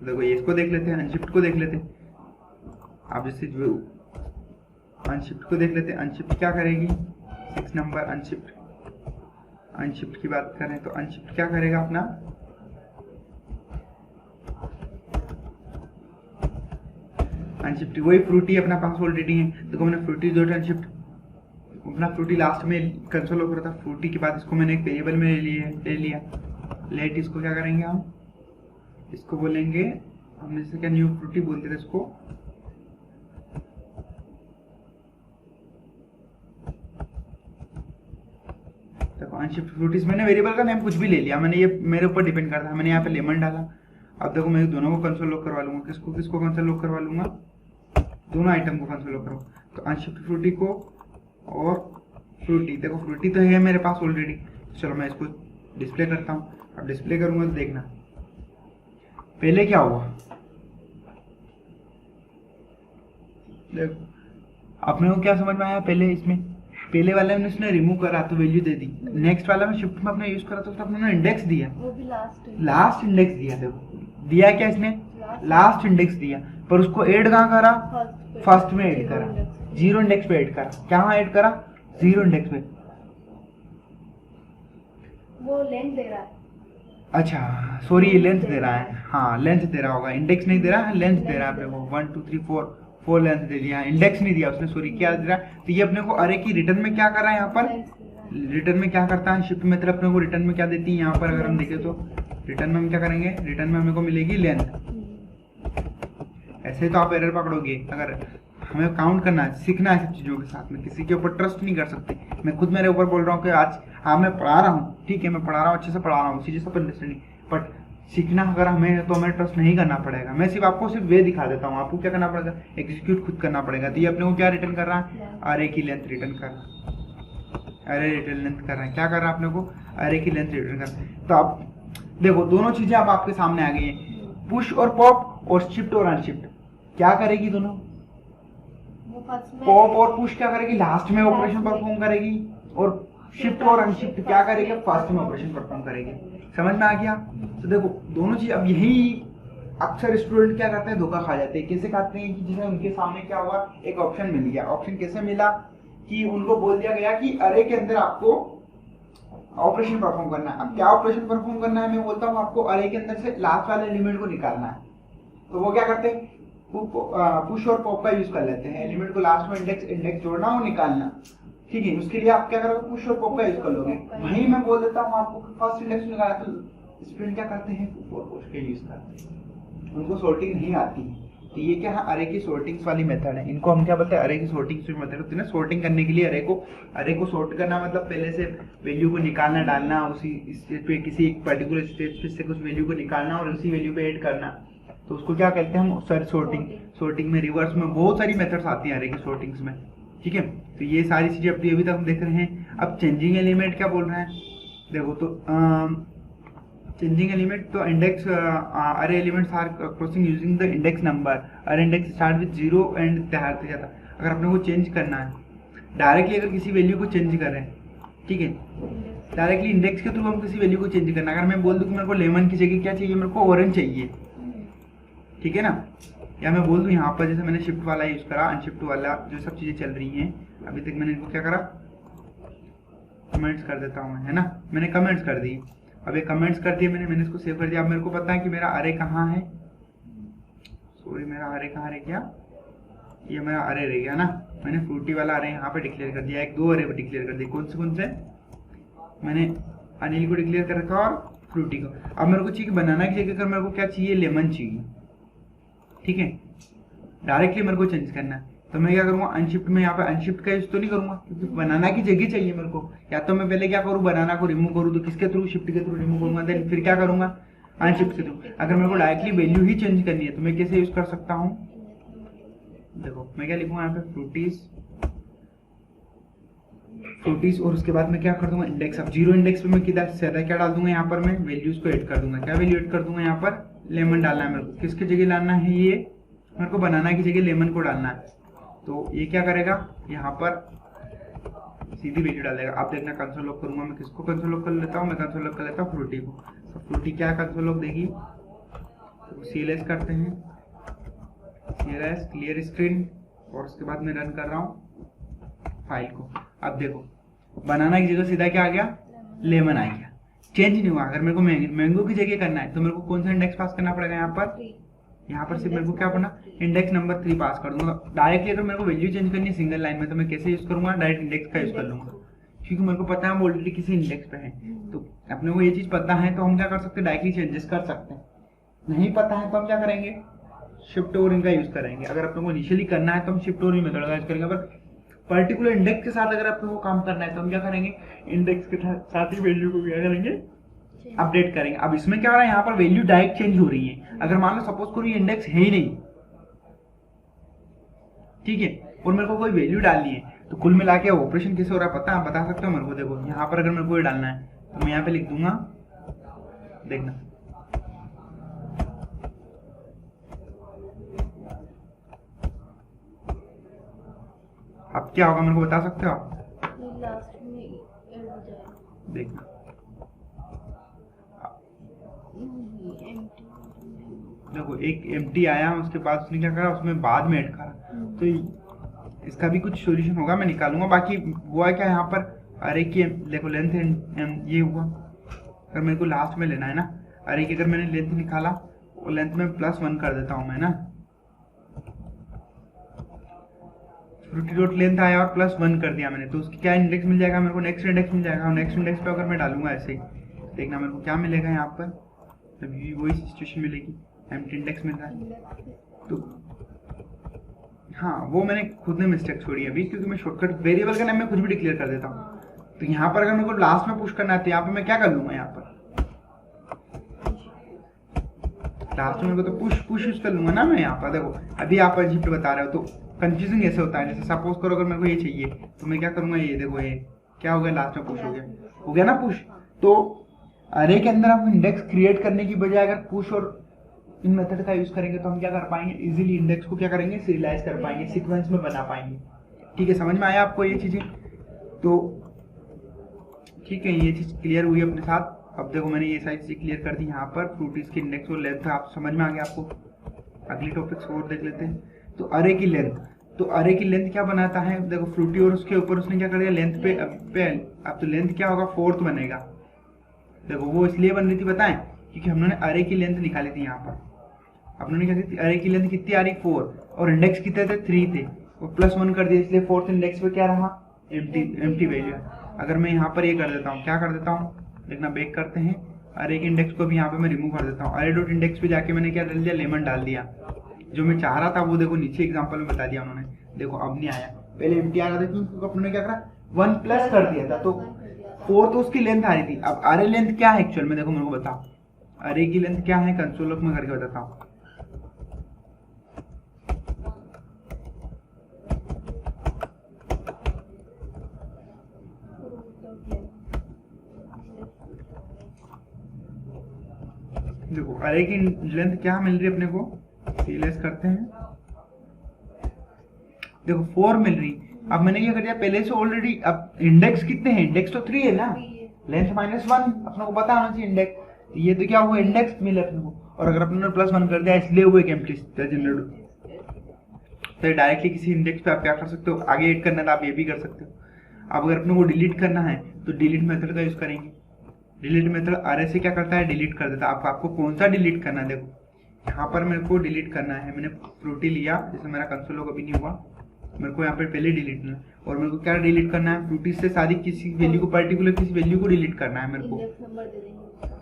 देखो ये इसको देख लेते हैं, अनशिफ्ट को देख लेते हैं। अब जैसे जो अनशिफ्ट को देख लेते हैं, अनशिफ्ट क्या करेगी, 6 नंबर अनशिफ्ट की बात करें तो अनशिफ्ट क्या करेगा अपना, अनशिफ्ट वही फ्रूटी अपना पास ऑलरेडी है, तो मैंने फ्रूटी डॉट अनशिफ्ट, अपना फ्रूटी लास्ट में कंसोल हो रहा था, फ्रूटी के बाद इसको मैंने एक वेरिएबल में ले लिया। लेट इसको क्या करेंगे हम, इसको बोलेंगे हम, जैसे क्या न्यू फ्रूटी बोलते थे इसको, देखो अनशिफ्ट फ्रूटीज, मैंने वेरिएबल का नेम कुछ भी ले लिया, मैंने ये मेरे ऊपर डिपेंड करता है, मैंने यहाँ पे लेमन डाला। अब देखो मैं दोनों को कंसोल लॉक करवा लूंगा, किसको कंसोल लॉक करवा लूंगा, दोनों आइटम को कंसोल लॉक करो। तो अनशिफ्ट फ्रूटी को और फ्रूटी। देखो फ्रूटी तो है मेरे पास ऑलरेडी, चलो मैं इसको डिस्प्ले करता हूँ। अब डिस्प्ले करूंगा तो देखना पहले क्या हुआ। देखो अपने को क्या समझ में आया, पहले इसमें पहले वाले में उसने रिमूव करा तो वैल्यू दे दी, नेक्स्ट वाला में शिफ्ट में अपने यूज करा तो उसने अपने इंडेक्स दिया, वो भी लास्ट इंडेक्स दिया। देखो दिया क्या इसने, लास्ट इंडेक्स दिया, पर उसको ऐड कहाँ करा, फर्स्ट में ऐड करा, जीरो इंडेक्स पे ऐड करा। कहाँ ऐड करा, जीरो इंडेक्स पे। वो लेंथ दे रहा है। अच्छा सॉरी, ये लेंथ दे रहा है, हाँ लेंथ दे रहा होगा, इंडेक्स नहीं दे रहा है, लेंथ दे रहा है अपने को। 1 2 3 4 4 लेंथ दे दिया, इंडेक्स नहीं दिया उसने, सॉरी क्या दे रहा है। तो ये अपने को अरे की रिटर्न में क्या कर रहा है, यहाँ पर रिटर्न में क्या करता है, शिफ्ट मेथड अपने को रिटर्न में क्या देती है, यहाँ पर अगर हम देखें तो रिटर्न में हम क्या करेंगे, रिटर्न में हमें को मिलेगी लेंथ। ऐसे तो आप एरर पकड़ोगे, अगर हमें काउंट करना है, सीखना है सब चीज़ों के साथ में, किसी के ऊपर ट्रस्ट नहीं कर सकते। मैं खुद मेरे ऊपर बोल रहा हूँ कि आज हाँ मैं पढ़ा रहा हूँ, ठीक है मैं पढ़ा रहा हूँ, अच्छे से पढ़ा रहा हूँ, सीधे सब अंडरस्टैंडिंग, बट सीखना अगर हमें तो हमें ट्रस्ट नहीं करना पड़ेगा। मैं सिर्फ आपको सिर्फ वे दिखा देता हूँ, आपको क्या करना पड़ेगा, एग्जीक्यूट खुद करना पड़ेगा। तो ये अपने को क्या रिटर्न कर रहा है, अरे की लेंथ रिटर्न कर रहा है, अरे रिटर्न लेंथ कर रहा है, क्या कर रहा है अपने को, अरे की लेंथ रिटर्न कर रहा है। तो आप देखो दोनों चीजें अब आपके सामने आ गई है, पुश और पॉप और शिफ्ट और अनशिफ्ट क्या करेगी दोनों, पॉप और पुश क्या करेगी, लास्ट में ऑपरेशन परफॉर्म करेगी, और शिफ्ट और अनशिफ्ट क्या करेगी, फर्स्ट में ऑपरेशन परफॉर्म करेगी। समझ में आ गया। तो देखो दोनों चीज, अब यही अक्सर स्टूडेंट क्या करते हैं, धोखा खा जाते हैं। कैसे खाते हैं कि जैसे उनके सामने क्या हुआ, एक ऑप्शन मिल गया। ऑप्शन कैसे मिला कि उनको बोल दिया गया कि अरे के अंदर आपको ऑपरेशन परफॉर्म करना है। अब क्या ऑपरेशन परफॉर्म करना है, मैं बोलता हूँ आपको अरे के अंदर से लास्ट वाले एलिमेंट को निकालना है। तो वो क्या करते हैं, पुश और पॉप का यूज कर लेते हैं, एलिमेंट को लास्ट में इंडेक्स जोड़ना और निकालना, ठीक है। उसके लिए आप क्या करोगे, पुश और पॉप का यूज कर लोगे। वहीं मैं बोल देता हूँ आपको फर्स्ट इंडेक्स निकाला, तो स्टूडेंट क्या करते हैं, पुश और पुश के यूज करते हैं, उनको सॉर्टिंग नहीं आती है। तो ये क्या है, अरे की सॉर्टिंग्स वाली मेथड है, इनको हम क्या बोलते हैं, अरे की सॉर्टिंग्स मेथड होती है ना। सॉर्टिंग करने के लिए अरे को सॉर्ट करना मतलब पहले से वैल्यू को निकालना, डालना, उसी स्टेज पे किसी एक पर्टिकुलर स्टेज पे से कुछ वैल्यू को निकालना और उसी वैल्यू पे ऐड करना, तो उसको क्या कहते हैं हम, सर्च सॉर्टिंग। सॉर्टिंग में रिवर्स में बहुत सारी मेथड्स आती हैं अरे की सॉर्टिंग्स में, ठीक है। तो ये सारी चीजें अभी तक हम देख रहे हैं। अब चेंजिंग एलिमेंट क्या बोल रहे हैं, देखो तो चेंजिंग एलिमेंट तो इंडेक्स अरे elements are crossing using the index number, अरे इंडेक्स स्टार्ट विद 0 एंड तैयार जाता। अगर अपने को चेंज करना है डायरेक्टली, अगर किसी वैल्यू को चेंज कर रहे हैं, ठीक है, डायरेक्टली इंडेक्स के थ्रू हम किसी वैल्यू को चेंज करना। अगर मैं बोल दूं कि मेरे को लेमन की जगह क्या चाहिए, मेरे को ऑरेंज चाहिए, ठीक है ना, या मैं बोल दूं यहाँ पर जैसे मैंने शिफ्ट वाला यूज करा, अनशिफ्ट वाला जो सब चीजें चल रही हैं अभी तक, मैंने इनको क्या करा, कमेंट्स कर देता हूँ मैं, है ना, मैंने कमेंट्स कर दी। अब ये कमेंट्स कर दिए मैंने इसको सेव कर दिया। अब मेरे को पता है कि मेरा अरे कहाँ है, सॉरी मेरा अरे कहाँ रह गया, ये मेरा अरे रह गया ना। मैंने फ्रूटी वाला अरे यहाँ पे डिक्लेयर कर दिया, एक दो अरे पे डिक्लेयर कर दिए। कौन से मैंने अनिल को डिक्लेयर कर रखा और फ्रूटी को। अब मेरे को चाहिए बनाना की जगह मेरे को क्या चाहिए, लेमन चाहिए, ठीक है, डायरेक्टली मेरे को चेंज करना है। तो मैं क्या करूँगा, अनशिफ्ट में यहाँ पे अनशिफ्ट का यूज तो नहीं करूंगा, क्योंकि बनाना की जगह चाहिए मेरे को। या तो मैं पहले क्या करूँ, बनाना को रिमूव करूँ, तो किसके थ्रू, शिफ्ट के थ्रू रिमूव करूंगा, देन फिर क्या करूंगा, अनशिफ्ट के थ्रू। अगर मेरे को डायरेक्टली वैल्यू ही चेंज करनी है तो मैं कैसे यूज कर सकता हूँ, देखो मैं क्या लिखूंगा यहाँ पे, फ्रूटीज और उसके बाद मैं क्या कर दूंगा, इंडेक्स। अब 0 इंडेक्स पे मैं किधर से क्या डाल दूंगा, यहाँ पर मैं वैल्यूज को ऐड कर दूंगा। क्या वैल्यू ऐड कर दूंगा, यहाँ पर लेमन डालना है मेरे को। किसकी जगह डालना है, ये मेरे को बनाना की जगह लेमन को डालना है। तो ये क्या करेगा, यहाँ पर सीधी वैल्यू डालेगा। आप देखना कंसोल लॉक करूंगा मैं, किसको कंसोल लॉक कर लेता हूँ, मैं कंसोल लॉक कर लेता हूँ फ्रूटी को। तो फ्रूटी क्या कंसोल लॉक देगी, तो CLS करते हैं, CLS क्लियर स्क्रीन, और उसके बाद मैं रन कर रहा हूँ फाइल को। अब देखो बनाना की जगह सीधा क्या आ गया, लेमन आ गया, चेंज नहीं हुआ। अगर मेरे को मैंगो की जगह करना है तो मेरे को कौन सा इंडेक्स पास करना पड़ेगा, यहाँ पर सिर्फ मेरे को क्या पढ़ना, इंडेक्स नंबर 3 पास कर दूंगा डायरेक्टली। अगर मेरे को वैल्यू चेंज करनी है सिंगल लाइन में तो मैं कैसे यूज करूंगा, डायरेक्ट इंडेक्स का यूज कर लूंगा, क्योंकि मेरे को पता है हम ऑलरेडी किसी इंडेक्स पे हैं। तो अपने को ये चीज पता है तो हम क्या कर सकते हैं, डायरेक्टली चेंजेस कर सकते हैं। नहीं पता है तो हम क्या करेंगे, शिफ्ट ओवर इनका यूज करेंगे। अगर अपने को इनिशियली करना है तो हम शिफ्ट ओवर मेथड का यूज करेंगे। पर पर्टिकुलर इंडेक्स के साथ अगर अपने को काम करना है तो हम क्या करेंगे, इंडेक्स के साथ ही वैल्यू को क्या करेंगे, अपडेट करेंगे। अब इसमें क्या हो रहा है, यहाँ पर वैल्यू डायरेक्ट चेंज हो रही है। अगर मान लो सपोज करो ये इंडेक्स है ही नहीं, ठीक है, और मेरे को कोई वैल्यू डालनी है तो कुल मिला के ऑपरेशन कैसे हो रहा है पता है, बता सकते हो मेरे को? देखो यहाँ पर अगर मेरे को ये डालना है तो मैं यहाँ पे लिख दूंगा, देखना अब क्या होगा मेरे को बता सकते हो आप? लास्ट में ऐड हो जाएगा। देखना देखो एक एम्प्टी आया, उसके बाद उसने क्या करा, उसमें बाद में ऐड करा। तो इसका भी कुछ सॉल्यूशन होगा, मैं निकालूंगा। बाकी हुआ क्या यहाँ पर, अरे की देखो लेंथ ये हुआ, अगर मेरे को लास्ट में लेना है ना, अरे की अगर मैंने लेंथ निकाला वो लेंथ में +1 कर देता हूँ मैं ना, फ्रूटी डॉट लेंथ आया और +1 कर दिया मैंने, तो उसकी क्या इंडेक्स मिल जाएगा मेरे को? नेक्स्ट इंडेक्स मिल जाएगा। और नेक्स्ट इंडेक्स पे अगर मैं डालूंगा ऐसे ही, देखना मेरे को क्या मिलेगा यहाँ पर, तभी वही सिचुएशन मिलेगी, एम्प्टी इंडेक्स मिल रहा है। तो हाँ वो मैंने खुद ने मिस्टेक छोड़ी अभी, क्योंकि मैं शॉर्टकट वेरिएबल का नाम मैं कुछ भी डिक्लेयर कर देता हूँ। तो यहाँ पर अगर मेरे को लास्ट में पुश करना है तो यहाँ पे मैं क्या कर लूंगा, यहाँ पर लास्ट में मेरे को तो पुश यूज कर लूंगा ना मैं यहाँ पर। देखो अभी आप अजीब बता रहे हो तो कंफ्यूजिंग ऐसे होता है। जैसे सपोज करो अगर मेरे को ये चाहिए तो मैं क्या करूंगा, ये देखो ये क्या हो गया, लास्ट में पुश हो गया ना पुश। तो अरे के अंदर हम इंडेक्स क्रिएट करने की बजाय अगर पुश और इन मेथड का यूज करेंगे तो हम क्या कर पाएंगे, इजीली इंडेक्स को क्या करेंगे, सीरियलाइज कर पाएंगे, सीक्वेंस में बना पाएंगे। ठीक है, समझ में आया आपको ये चीजें? तो ठीक है, ये चीज क्लियर हुई अपने साथ। अब देखो मैंने ये सारी चीजें क्लियर कर दी यहाँ पर, फ्रूटीज की इंडेक्स और लेंथ आप समझ में आ गया आपको। अगली टॉपिक्स और देख लेते हैं। तो अरे की लेंथ, तो अरे की लेंथ क्या बनाता है, देखो फ्रूटी और उसके ऊपर उसने क्या कर दिया लेंथ पे, अब तो लेंथ क्या होगा, 4th बनेगा। देखो वो इसलिए बन रही थी बताएं, क्योंकि हमने अरे की लेंथ निकाली थी यहाँ पर। हमने क्या की, अरे की लेंथ कितनी आ रही, 4, और इंडेक्स कितने थे, 3 थे, और +1 कर दिया, इसलिए 4th इंडेक्स पे क्या रहा, एम्प्टी वैल्यू। अगर मैं यहाँ पर ये कर देता हूँ, क्या कर देता हूँ, देखना बैक करते हैं, अरे के इंडेक्स को भी यहाँ पे मैं रिमूव कर देता हूँ। अरे डॉट इंडेक्स पे जाके मैंने क्या डाल दिया, लेमन डाल दिया। जो मैं चाह रहा था वो देखो नीचे एग्जांपल में बता दिया उन्होंने, देखो अब नहीं आया, पहले एम्प्टी आ रहा था क्योंकि अपने क्या करा, 1 प्लस कर दिया था, तो 4 तो उसकी लेंथ आ रही थी। अब अरे लेंथ क्या है एक्चुअल में, देखो मेरे को बताओ अरे की लेंथ क्या है, कंसोल में करके बताता हूँ। देखो अरे की लेंथ क्या मिल रही है अपने को, सीरियलाइज करते हैं, देखो 4 मिल रही। अब मैंने क्या कर दिया पहले से ऑलरेडी, अब इंडेक्स कितने हैं, इंडेक्स तो 3 है ना, लेंथ -1 अपने को पता होना चाहिए इंडेक्स, ये तो क्या हुआ, इंडेक्स मिला अपने को। और अगर अपने +1 कर दिया इसलिए वो एक एम्प्टी जनरेट, तो डायरेक्टली किसी इंडेक्स पे आप क्या कर सकते हो, आगे ऐड करना था आप ये भी कर सकते हो। अब अगर अपने को डिलीट करना है तो डिलीट मेथड का यूज करेंगे। डिलीट मेथड अरे से क्या करता है, डिलीट कर देता है। आपको कौन सा डिलीट करना है, देखो यहाँ पर मेरे को डिलीट करना है, मैंने फ्रूटी लिया, जैसे मेरा कंसोल कभी नहीं हुआ, मेरे को यहाँ पर पहले डिलीट करना है। और मेरे को क्या डिलीट करना है, फ्रूटी से सारी किसी वैल्यू को, पर्टिकुलर किसी वैल्यू को डिलीट करना है मेरे को,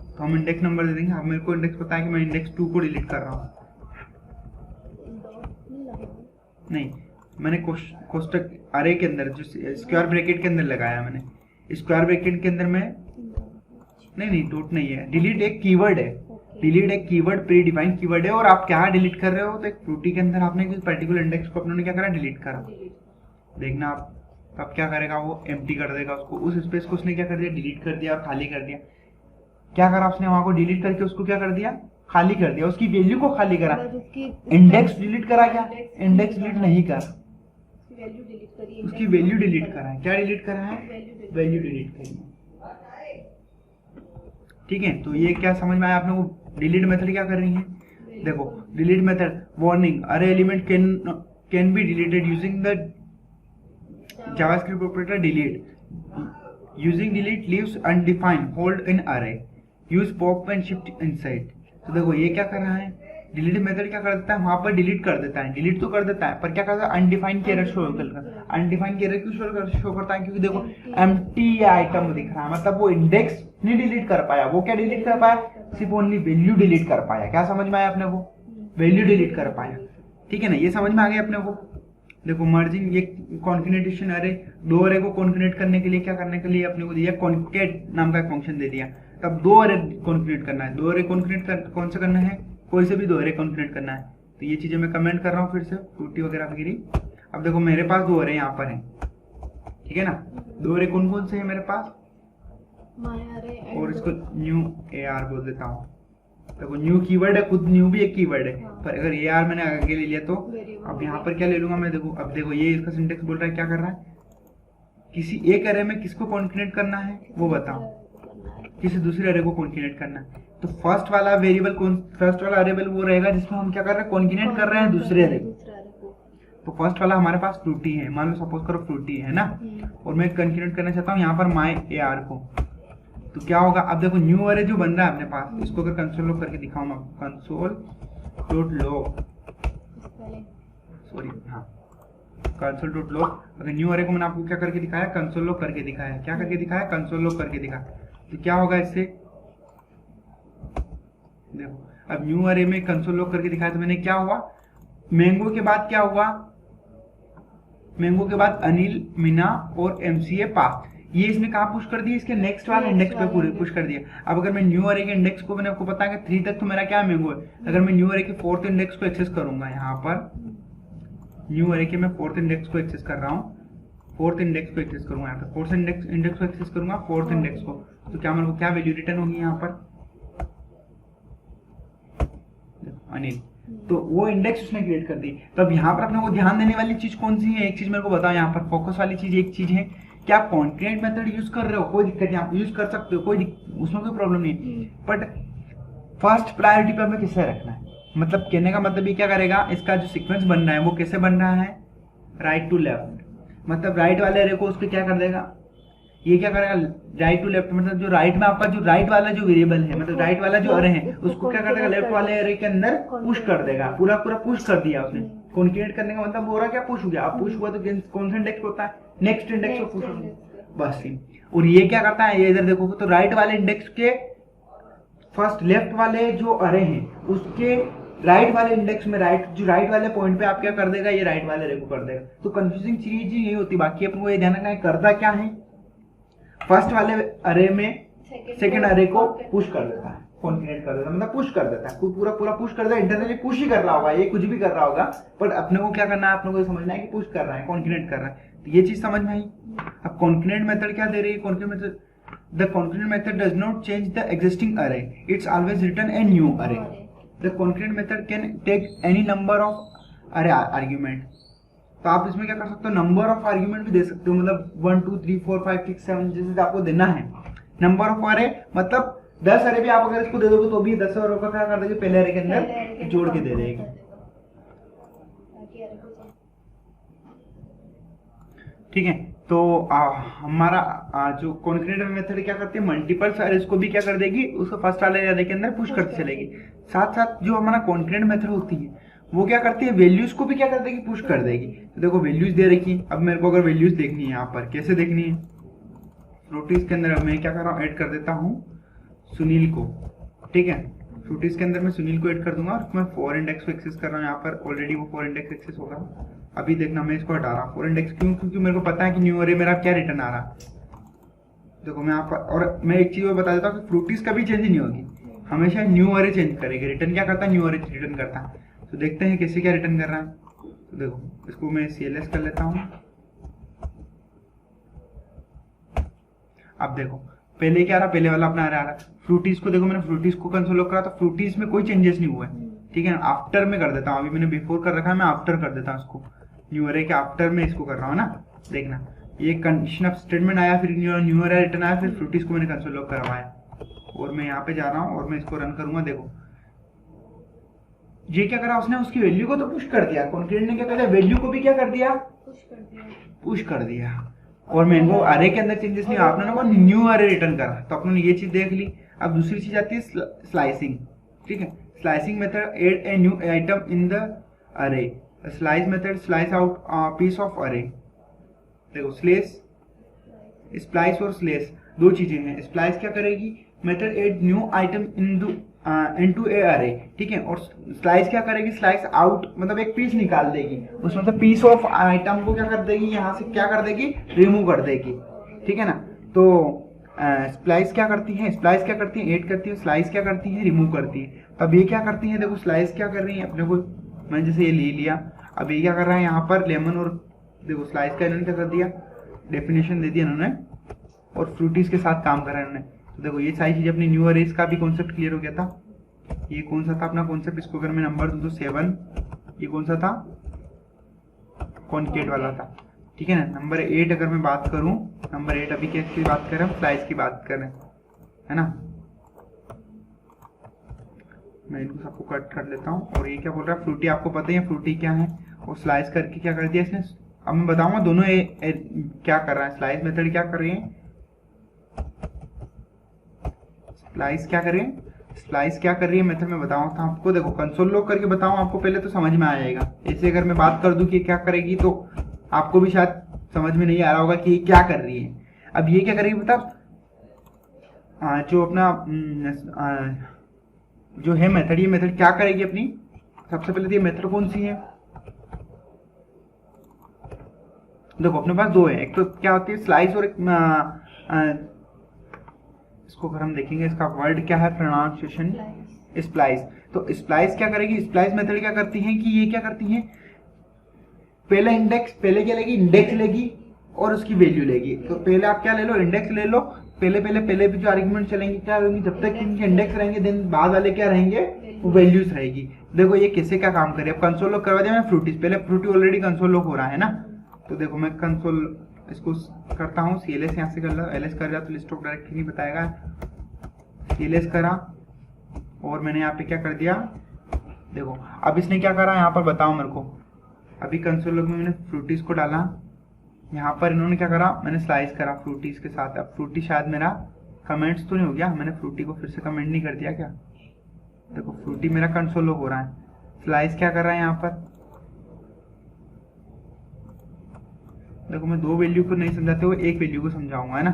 तो हम इंडेक्स नंबर दे देंगे। अब मेरे को इंडेक्स पता है कि मैं इंडेक्स 2 को डिलीट कर रहा हूँ, नहीं मैंने कोष्टक अरे के अंदर जो स्क्वायर ब्रैकेट के अंदर लगाया, मैंने स्क्वायर ब्रैकेट के अंदर में नहीं डॉट नहीं है, डिलीट एक कीवर्ड है, डिलीट एक कीवर्ड, प्री डिफाइंड कीवर्ड है। और आप क्या डिलीट कर रहे हो, तो एक फ्रूटी के अंदर आपने किसी पर्टिकुलर इंडेक्स को अपने क्या करा, डिलीट करा। देखना आप अब क्या करेगा, वो एम्प्टी कर देगा उसको, उस स्पेस को उसने क्या कर दिया, डिलीट कर दिया और खाली कर दिया। क्या करा उसने, वहां को डिलीट करके उसको क्या कर दिया, खाली कर दिया, उसकी वैल्यू को खाली करा। इंडेक्स डिलीट करा क्या, इंडेक्स डिलीट नहीं करा, उसकी वैल्यू डिलीट करा है। क्या डिलीट करा है, वैल्यू डिलीट करी है। ठीक है, तो ये क्या समझ में आया आपने को, डिलीट मेथड क्या कर रही है। देखो delete method, warning, array element can be deleted using the JavaScript operator delete. Using delete leaves undefined hold in array, use pop and shift inside. तो देखो ये क्या कर रहा है, डिलीट मेथड क्या कर देता है, वहां पर डिलीट कर देता है, डिलीट तो कर देता है पर क्या करता है, अनडिफाइंड कैरेक्टर शो करता है। अनडिफाइंड कैरेक्टर क्यों शो करता है, क्योंकि देखो एम्प्टी आइटम दिख रहा है, मतलब वो इंडेक्स नहीं डिलीट कर पाया, वो क्या डिलीट कर पाया, सिर्फ ओनली वैल्यू डिलीट कर पाया। क्या समझ में आया अपने को, वैल्यू डिलीट कर पाया। ठीक है ना, ये समझ में आ गया अपने को। देखो मर्जिंग, ये कॉन्केटेनेशन अरे, 2 अरे को कॉन्केटेट करने के लिए क्या करने के लिए अपने को दिया, कॉन्केट नाम का एक फंक्शन दे दिया। तब 2 अरे कॉन्केटेट करना है, 2 अरे कॉन्केटेट कौन सा करना है, कोई से भी 2 अरे कॉन्केटेट करना है। तो ये चीजें मैं कमेंट कर रहा हूँ फिर से, फ्रूटी वगैरह वगैरह। अब देखो मेरे पास 2 अरे यहाँ पर हैं, ठीक है ना। दो अरे कौन कौन से हैं मेरे पास, माय अरे और इसको न्यू ए आर बोल देता हूँ। देखो न्यू कीवर्ड है, खुद न्यू भी एक कीवर्ड है, हाँ। पर अगर ए आर मैंने आगे ले लिया तो वेरिएबल अब यहाँ पर क्या ले लूंगा मैं, देखो अब देखो ये इसका सिंटेक्स बोल रहा है क्या कर रहा है, किसी एक अरे में किसको कॉन्केटेनेट करना है वो बताओ, किसी दूसरे अरे को कॉन्केटेनेट करना है। तो फर्स्ट वाला वेरिएबल कौन, फर्स्ट वाला अरेबल वो रहेगा जिसमें हम क्या कर रहे हैं, कॉन्केटेनेट कर रहे हैं दूसरे अरे को। तो फर्स्ट वाला हमारे पास फ्रूटी है, मान लो सपोज करो फ्रूटी है ना, और मैं कॉन्केटेनेट करना चाहता हूँ यहाँ पर माय ए आर को, तो क्या होगा, अब देखो न्यू अरे जो बन रहा है अपने पास, इसको अगर कंसोल लॉग करके दिखाऊं मैं, कंसोल डॉट लॉग, सॉरी हाँ कंसोल डॉट लॉग, अगर न्यू अरे को मैंने आपको क्या करके दिखाया, कंसोल लॉग करके दिखाया, क्या करके दिखाया, कंसोल लॉग करके दिखाया। तो क्या होगा इससे, देखो अब न्यू अरे में कंसोल लॉग करके दिखाया तो मैंने क्या हुआ, मैंगो के बाद क्या हुआ, मैंगो के बाद अनिल, मीना और एमसीए पास, ये इसने कहा पुश कर दिया, इसके नेक्स्ट वाले इंडेक्स पे पूरे पुश कर दिया। अब अगर मैं न्यू अरे के इंडेक्स को, मैंने आपको पता है कि 3 तक तो मेरा क्या मैंगो है, अगर मैं न्यू अरे के 4th इंडेक्स को एक्सेस करूंगा, यहाँ पर न्यू अरे के मैं 4th इंडेक्स को एक्सेस कर रहा हूँ, 4th इंडेक्स को एक्सेस करूंगा, यहाँ पर 4th इंडेक्स को एक्सेस करूंगा, 4th इंडेक्स को, तो क्या मेरे को क्या वैल्यू रिटर्न होगी यहाँ पर, अनिल, तो वो इंडेक्स उसने क्रिएट कर दी। तो अब यहाँ पर अपने को ध्यान देने वाली चीज कौन सी है, एक चीज मेरे को बताओ, यहाँ पर फोकस वाली चीज एक चीज है कि आप कॉन्केटेनेट मेथड यूज कर रहे हो, कोई दिक्कत नहीं, आप यूज कर सकते हो, उसमें कोई प्रॉब्लम नहीं, बट फर्स्ट प्रायोरिटी पे हमें किससे रखना है, मतलब कहने का मतलब ये क्या करेगा, इसका जो सीक्वेंस बन रहा है वो कैसे बन रहा है, राइट टू लेफ्ट, मतलब राइट वाले अरे को उसको क्या कर देगा, ये क्या करेगा राइट टू लेफ्ट, मतलब जो राइट में आपका जो राइट वाला जो वेरिएबल है, मतलब राइट वाला जो अरे है उसको क्या कर देगा, लेफ्ट वाले अरे के अंदर पुश कर देगा, पूरा पूरा पुश कर दिया उसने। कॉन्केटेनेट करने का मतलब हो रहा क्या, पुश हो गया। अब पुश हुआ तो कौन सा इंडेक्स होता है, नेक्स्ट इंडेक्स को पुश होगा, बस। और ये क्या करता है, ये इधर देखोगे तो राइट वाले इंडेक्स के फर्स्ट लेफ्ट वाले जो अरे हैं उसके राइट वाले इंडेक्स में राइट वाले पॉइंट पे आप क्या कर देगा, ये राइट वाले अरे को कर देगा। तो कंफ्यूजिंग चीज यही होती है, बाकी अपन को ये ध्यान रखना है करता क्या है, फर्स्ट वाले अरे में सेकंड अरे को पुश कर देता है, कॉन्केटेनेट कर देता है, मतलब पुश कर देता है, पूरा पूरा पुश कर देता है, इंटरनली पुश ही कर रहा होगा, ये कुछ भी कर रहा होगा, पर अपने को क्या करना है, अपने को समझना है कि पुश कर रहा है, कॉन्केटेनेट कर रहा है। तो ये चीज समझ में आई। अब कॉन्केटेनेट मेथड क्या दे रही है, concatenate method, the concatenate method does not change the existing array, it's always return a new array. The concatenate method can take any number of array argument, तो आप इसमें क्या कर सकते हो, नंबर ऑफ आर्ग्यूमेंट भी दे सकते हो, मतलब 1 2 3 4 5 6 7 जैसे आपको देना है। नंबर ऑफ अरे मतलब 10 अरे भी आप अगर इसको दे दोगे तो भी 10 अरे का क्या कर देगी, पहले अरे के अंदर जोड़ के दे देगी, ठीक है। तो हमारा जो कॉन्केटेनेट मेथड क्या करती है, मल्टीपल अरेज को भी क्या कर देगी, उसको फर्स्ट वाले अरे के अंदर पुश करती चलेगी। साथ साथ जो हमारा कॉन्केटेनेट मेथड होती है वो क्या करती है, वैल्यूज को भी क्या कर देगी, पुश कर देगी। तो देखो वैल्यूज दे रखी, अब मेरे को अगर वैल्यूज देखनी है यहाँ पर कैसे देखनी है, फ्रूटीज के अंदर मैं क्या कर रहा हूँ, ऐड कर देता हूँ सुनील को, ठीक है। फ्रूटीज के अंदर मैं सुनील को ऐड कर दूंगा और मैं 4 इंडेक्स को एक्सेस कर रहा हूँ, यहाँ पर ऑलरेडी वो 4 इंडेक्स एक्सेस होगा। अभी देखना मैं इसको हटा रहा हूँ 4 इंडेक्स, क्यों, क्योंकि मेरे को पता है कि न्यू अरे मेरा क्या रिटर्न आ रहा है। देखो मैं यहाँ पर, और मैं एक चीज और बता देता हूँ कि फ्रूटीज कभी चेंज नहीं होगी, हमेशा न्यू अरे चेंज करेगी, रिटर्न क्या करता है, न्यू अरे रिटर्न करता है। तो देखते हैं कैसे क्या रिटर्न कर रहा है। तो देखो इसको मैं CLS कर लेता हूँ। अब देखो पहले क्या रहा, पहले वाला अपना आ रहा फ्रूटीज को, देखो मैंने फ्रूटीज को कंसोल लॉग करा तो फ्रूटीज में कोई चेंजेस नहीं हुआ है, ठीक है। आफ्टर में कर देता हूँ, अभी मैंने बिफोर कर रखा है, मैं आफ्टर कर देता हूँ इसको, न्यू अरे के आफ्टर में इसको कर रहा हूँ ना। देखना ये कंडीशन ऑफ स्टेटमेंट आया, फिर न्यू अरे रिटर्न आया, फिर फ्रूटीज को मैंने कंसोल लॉग करवाया, और मैं यहाँ पे जा रहा हूँ और मैं इसको रन करूंगा। देखो ये क्या करा उसने, उसकी वैल्यू को तो पुश कर दिया, कॉन्केटेनेट ने क्या कर दिया, वैल्यू को भी क्या कर दिया, पुश कर दिया। और मैंगो अरे के अंदर चेंजेस नहीं, आपने को न्यू अरे रिटर्न करा, तो आपने ये चीज देख ली। अब दूसरी चीज आती है स्लाइसिंग, ठीक है। Slicing method add a new item in the array, slice method slice out piece of array. देखो स्प्लाइस और स्लेस दो चीजें हैं। स्प्लाइस क्या करेगी, method add new item into a array, ठीक है। और स्लाइस क्या करेगी, स्लाइस आउट मतलब एक पीस निकाल देगी, उसमें से पीस ऑफ आइटम को क्या कर देगी, यहाँ से क्या कर देगी, रिमूव कर देगी, ठीक है ना। तो स्प्लाइस क्या करती है, स्प्लाइस क्या करती है, ऐड करती है, स्लाइस क्या करती है, रिमूव करती है। अब ये क्या करती है, देखो स्लाइस क्या कर रही है, अपने को मैंने जैसे ये ले लिया, अब ये क्या कर रहा है यहाँ पर लेमन, और देखो स्लाइस का इन्होंने क्या कर दिया, डेफिनेशन दे दिया इन्होंने और फ्रूटीज के साथ काम करा इन्होंने। तो देखो ये सारी चीजें अपनी न्यू अरेज का भी कॉन्सेप्ट क्लियर हो गया था। ये कौन सा था अपना कॉन्सेप्ट, इसको अगर मैं नंबर दूं तो 7, ये कौन सा था, कॉन्केट वाला था, ठीक है ना। नंबर 8 अगर मैं बात करूं, नंबर 8 अभी किसकी बात कर रहे हैं, स्लाइस की बात कर रहे हैं, है ना। मैं इनको सबको कट कर लेता हूँ। और ये क्या बोल रहा है, फ्रूटी, आपको पता है फ्रूटी क्या है, और स्लाइस करके क्या कर दिया इसने। अब मैं बताऊंगा दोनों क्या कर रहा है, स्लाइस मेथड क्या कर रही है, स्लाइस क्या कर रही है, स्लाइस क्या कर रही है मेथड में बताऊँ था आपको। देखो कंसोल लॉग करके बताऊँ आपको पहले तो समझ में आ जाएगा। ऐसे अगर मैं बात कर दूं कि क्या करेगी तो आपको भी शायद समझ में नहीं आ रहा होगा कि ये क्या कर रही है। अब ये क्या करेगी बता, जो अपना जो है मेथड, ये मेथड क्या करेगी अपनी, सबसे पहले तो ये मेथड कौन सी है, देखो अपने पास दो है, एक तो क्या होती है स्लाइस और एक इसको अगर हम देखेंगे इसका वर्ड क्या है, प्रोनाउंसिएशन स्प्लाइस। तो स्प्लाइस क्या करेगी, स्प्लाइस मेथड क्या करती है कि ये क्या करती है, पहले इंडेक्स, पहले क्या लेगी, इंडेक्स लेगी और उसकी वैल्यू लेगी। तो पहले आप क्या ले लो, इंडेक्स ले लो, पहले भी जो आर्गुमेंट चलेंगे क्या होंगे, जब तक इनके इंडेक्स रहेंगे देन बाद वाले क्या रहेंगे, वो वैल्यूज रहेगी। देखो ये कैसे क्या काम करे, अब कंसोल लॉग करवा दिया मैं फ्रूटीज, पहले फ्रूटी ऑलरेडी कंसोल लॉग हो रहा है ना। तो देखो मैं कंसोल इसको करता हूँ, CLS यहाँ से कर लो, LS कर दिया तो लिस्ट ऑफ डायरेक्टरी नहीं बताएगा, CLS करा और मैंने यहाँ पे क्या कर दिया, देखो अब इसने क्या करा यहाँ पर बताओ मेरे को। अभी कंसोल लॉग में मैंने फ्रूटीज को डाला, यहाँ पर इन्होंने क्या करा, मैंने स्लाइस करा फ्रूटीज के साथ। अब फ्रूटी शायद मेरा कमेंट्स तो नहीं हो गया, मैंने फ्रूटी को फिर से कमेंट नहीं कर दिया क्या, देखो फ्रूटी मेरा कंसोल लॉग हो रहा है, स्लाइस क्या कर रहा है यहाँ पर। देखो मैं दो वैल्यू को नहीं समझाते हुए एक वैल्यू को समझाऊंगा, है ना।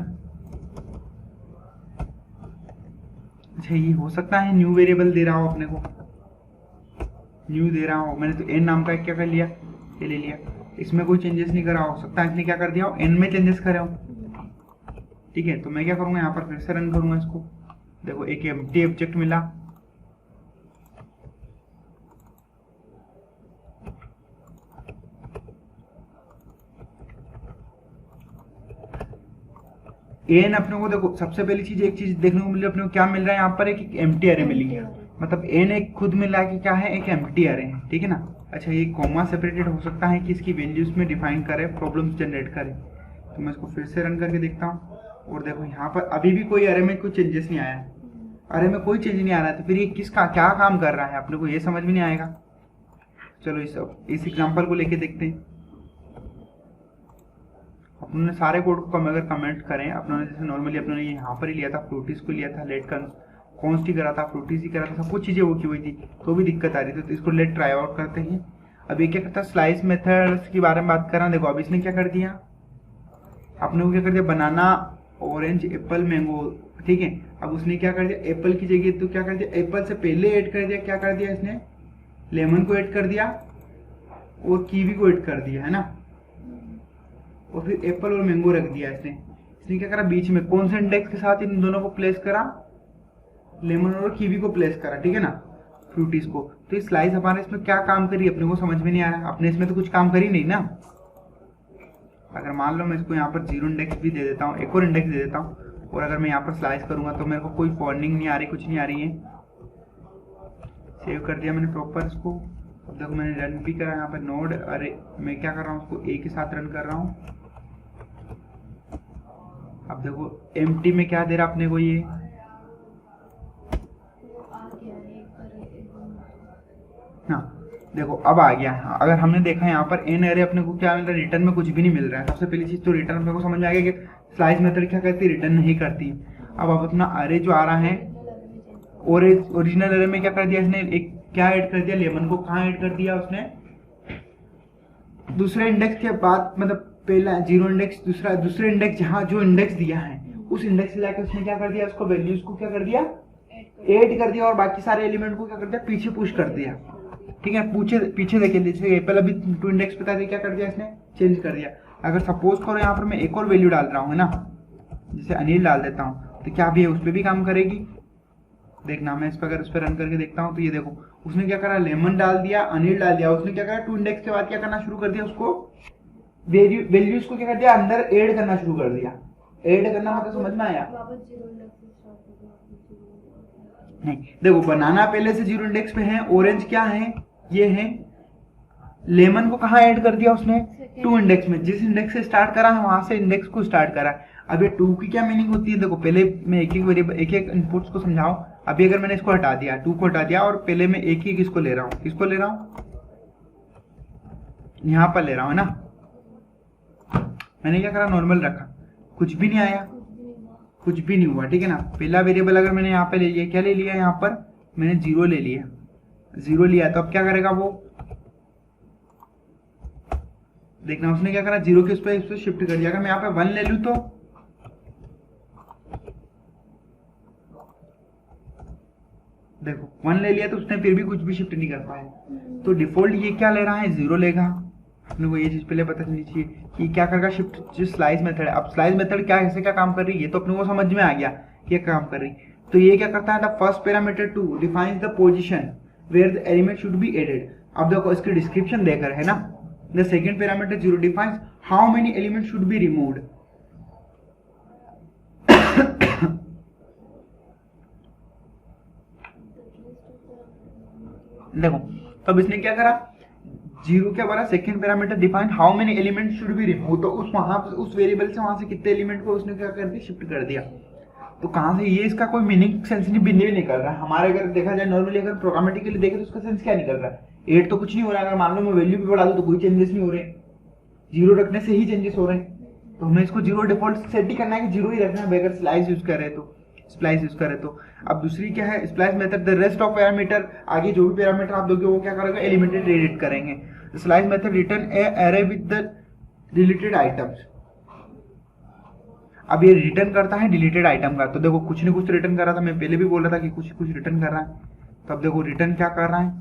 अच्छा ये हो सकता है न्यू वेरिएबल दे रहा हो अपने को, न्यू दे रहा हो, मैंने तो n नाम का क्या कर लिया, ये ले लिया, इसमें कोई चेंजेस नहीं करा, हो सकता है इसने क्या कर दिया हो, n में चेंजेस करे हो, ठीक है। तो मैं क्या करूंगा यहाँ पर फिर से रन करूंगा इसको, देखो एक एम्प्टी ऑब्जेक्ट मिला, एन अपने को देखो सबसे पहली चीज, एक चीज देखने को मिल रही है अपने को, क्या मिल रहा है यहाँ पर, एक एम्प्टी अरे मिली है, मतलब एन एक खुद मिला कि क्या है, एक एम्प्टी अरे है, ठीक है ना। अच्छा ये कॉमा सेपरेटेड हो सकता है कि इसकी वैल्यूज में डिफाइन करे, प्रॉब्लम्स जनरेट करे। तो मैं इसको फिर से रन करके देखता हूँ और देखो यहाँ पर अभी भी कोई अरे में कोई चेंजेस नहीं आया है, अरे में कोई चेंज नहीं आ रहा है। तो फिर ये किसका क्या काम कर रहा है अपने को ये समझ में नहीं आएगा। चलो इस एग्जाम्पल को लेके देखते हैं। अपने सारे कोड को अगर कमेंट करें, अपनों ने जैसे नॉर्मली अपनों ने यहाँ पर ही लिया था, फ्रूटीज को लिया था, लेट कॉन्स्ट ही करा था, फ्रूटीज ही करा था, सब कुछ चीजें वो की हुई थी, तो भी दिक्कत आ रही थी। तो इसको लेट ट्राई आउट करते हैं। अब ये क्या करता है, स्लाइस मेथड्स के बारे में बात कर रहा हूँ। देखो अब इसने क्या कर दिया, अपने को क्या कर दिया, बनाना ऑरेंज एप्पल मैंगो, ठीक है। अब उसने क्या कर दिया, एप्पल की जगह तो क्या कर दिया, एप्पल से पहले ऐड कर दिया, क्या कर दिया इसने, लेमन को ऐड कर दिया और कीवी को ऐड कर दिया, है ना। और फिर एप्पल और मैंगो रख दिया इसने क्या करा, बीच में कौन से इंडेक्स के साथ इन दोनों को प्लेस करा, लेमन और कीवी को प्लेस करा, ठीक है ना, फ्रूटीज को। तो इस स्लाइस हमारे इसमें क्या काम करी अपने को समझ में नहीं आ रहा, अपने इसमें तो कुछ काम करी नहीं ना। अगर मान लो मैं इसको यहाँ पर 0 इंडेक्स भी दे देता हूँ, एक और इंडेक्स दे देता हूँ, और अगर मैं यहाँ पर स्लाइस करूंगा तो मेरे को कोई वार्निंग नहीं आ रही, कुछ नहीं आ रही है। सेव कर दिया मैंने प्रॉपर इसको। अब देखो मैंने रन भी करा यहाँ पर नोड, अरे मैं क्या कर रहा हूँ, उसको एक के साथ रन कर रहा हूँ। अब देखो एम्प्टी में क्या दे रहा अपने को, ये हाँ देखो अब आ गया। हाँ, अगर हमने देखा यहाँ पर एन अरे अपने को क्या मिल रहा है, रिटर्न में कुछ भी नहीं मिल रहा है। सबसे पहली चीज तो रिटर्न अपने को समझ में आ गया कि स्लाइस मेथड क्या करती है, रिटर्न नहीं करती। अब अपना अरे जो आ रहा है, और ओरिजिनल अरे में क्या कर दिया इसने, एक क्या ऐड कर दिया, लेमन को कहाँ ऐड कर दिया उसने, दूसरे इंडेक्स के बाद, मतलब पहला 0 इंडेक्स, दूसरे इंडेक्स जहाँ जो इंडेक्स दिया है उस इंडेक्स से लाकर उसने क्या कर दिया, उसको वैल्यूज को क्या कर दिया, ऐड कर दिया, और बाकी सारे एलिमेंट को क्या कर दिया, पीछे पुश कर दिया, ठीक है। पीछे देखिए, जैसे एप्पल अभी 2 इंडेक्स पे था, क्या कर दिया इसने, चेंज कर दिया। अगर सपोज करो यहाँ पर मैं एक और वैल्यू डाल रहा हूँ, है ना, जैसे अनिल डाल देता हूँ, तो क्या भी है उस पर भी काम करेगी। देखना मैं इस पर अगर उस पर रन करके देखता हूँ तो ये देखो उसने क्या करा, लेमन डाल दिया, अनिल डाल दिया, उसने क्या करा 2 इंडेक्स के बाद क्या करना शुरू कर दिया, उसको वैल्यूज को क्या कर दिया, अंदर ऐड करना शुरू कर दिया। ऐड करना मतलब समझ में आया? वापस जीरो इंडेक्स से स्टार्ट हो गया, वापस जीरो। नहीं, देखो बनाना पहले से जीरो इंडेक्स पे है, ऑरेंज क्या है, ये है। लेमन को कहाँ ऐड कर दिया उसने, टू इंडेक्स में। जिस इंडेक्स से स्टार्ट करा है वहां से इंडेक्स को स्टार्ट करा। अब ये टू की क्या मीनिंग होती है, देखो पहले मैं एक एक वेरिएबल, एक एक इनपुट्स को समझाऊं। अभी अगर मैंने इसको हटा दिया, टू को हटा दिया, और पहले मैं एक ही किसको ले रहा हूँ, किसको ले रहा हूँ, यहाँ पर ले रहा हूँ ना। मैंने क्या करा, नॉर्मल रखा, कुछ भी नहीं आया, कुछ भी नहीं हुआ, ठीक है ना। पहला वेरिएबल अगर मैंने यहाँ पे ले लिया, क्या ले लिया, यहाँ पर मैंने जीरो ले लिया, जीरो लिया, तो अब क्या करेगा वो, देखना उसने क्या करा, जीरो के उस पर शिफ्ट कर दिया। अगर मैं यहाँ पे वन ले लूं तो देखो वन ले लिया, तो उसने फिर भी कुछ भी शिफ्ट नहीं कर पाया। तो डिफॉल्ट ये क्या ले रहा है, जीरो लेगा। अपने को ये चीज पहले पता चलनी चाहिए कि क्या करेगा, शिफ्ट जो स्लाइस मेथड है। अब स्लाइस मेथड क्या ऐसे क्या काम कर रही है, ये तो अपने को समझ में आ गया क्या काम कर रही। तो ये क्या करता है, the first parameter to defines the position where the element should be added. अब देखो इसकी डिस्क्रिप्शन देकर है ना, the second parameter 0 defines how many elements should be removed. देखो तब इसने क्या करा, जीरो क्या बोला, second parameter define how many element should be remove. तो उस वहां उस वेरिएबल से वहां से कितने एलिमेंट को उसने क्या कर दिया, शिफ्ट कर दिया। तो कहां से, ये इसका कोई मीनिंग सेंस नहीं निकल रहा है हमारे। अगर देखा जाए नॉर्मली, अगर प्रोग्रामेटिकली देखे तो उसका सेंस क्या निकल रहा है, 8 तो कुछ नहीं हो रहा है। अगर मान लो मैं वैल्यू भी बढ़ा दूं तो कोई चेंजेस नहीं हो रहे, जीरो रखने से ही चेंजेस हो रहे हैं। तो हमें इसको जीरो डिफॉल्ट सेट ही करना है कि जीरो ही रखना है, अगर स्लाइस यूज कर रहे तो, स्प्लाइस यूज करे तो। अब दूसरी क्या है, splice method, the rest of parameter, आगे जो भी पैरामीटर आप दोगे वो क्या करेगा, एलिमेंटेड एडिट करेंगे। Slice method return A array with the deleted items. अब ये रिटर्न करता है डिलीटेड आइटम का। तो देखो कुछ न कुछ रिटर्न कर रहा था, मैं पहले भी बोल रहा था कि कुछ कुछ रिटर्न कर रहा है। तो अब देखो रिटर्न क्या कर रहा है,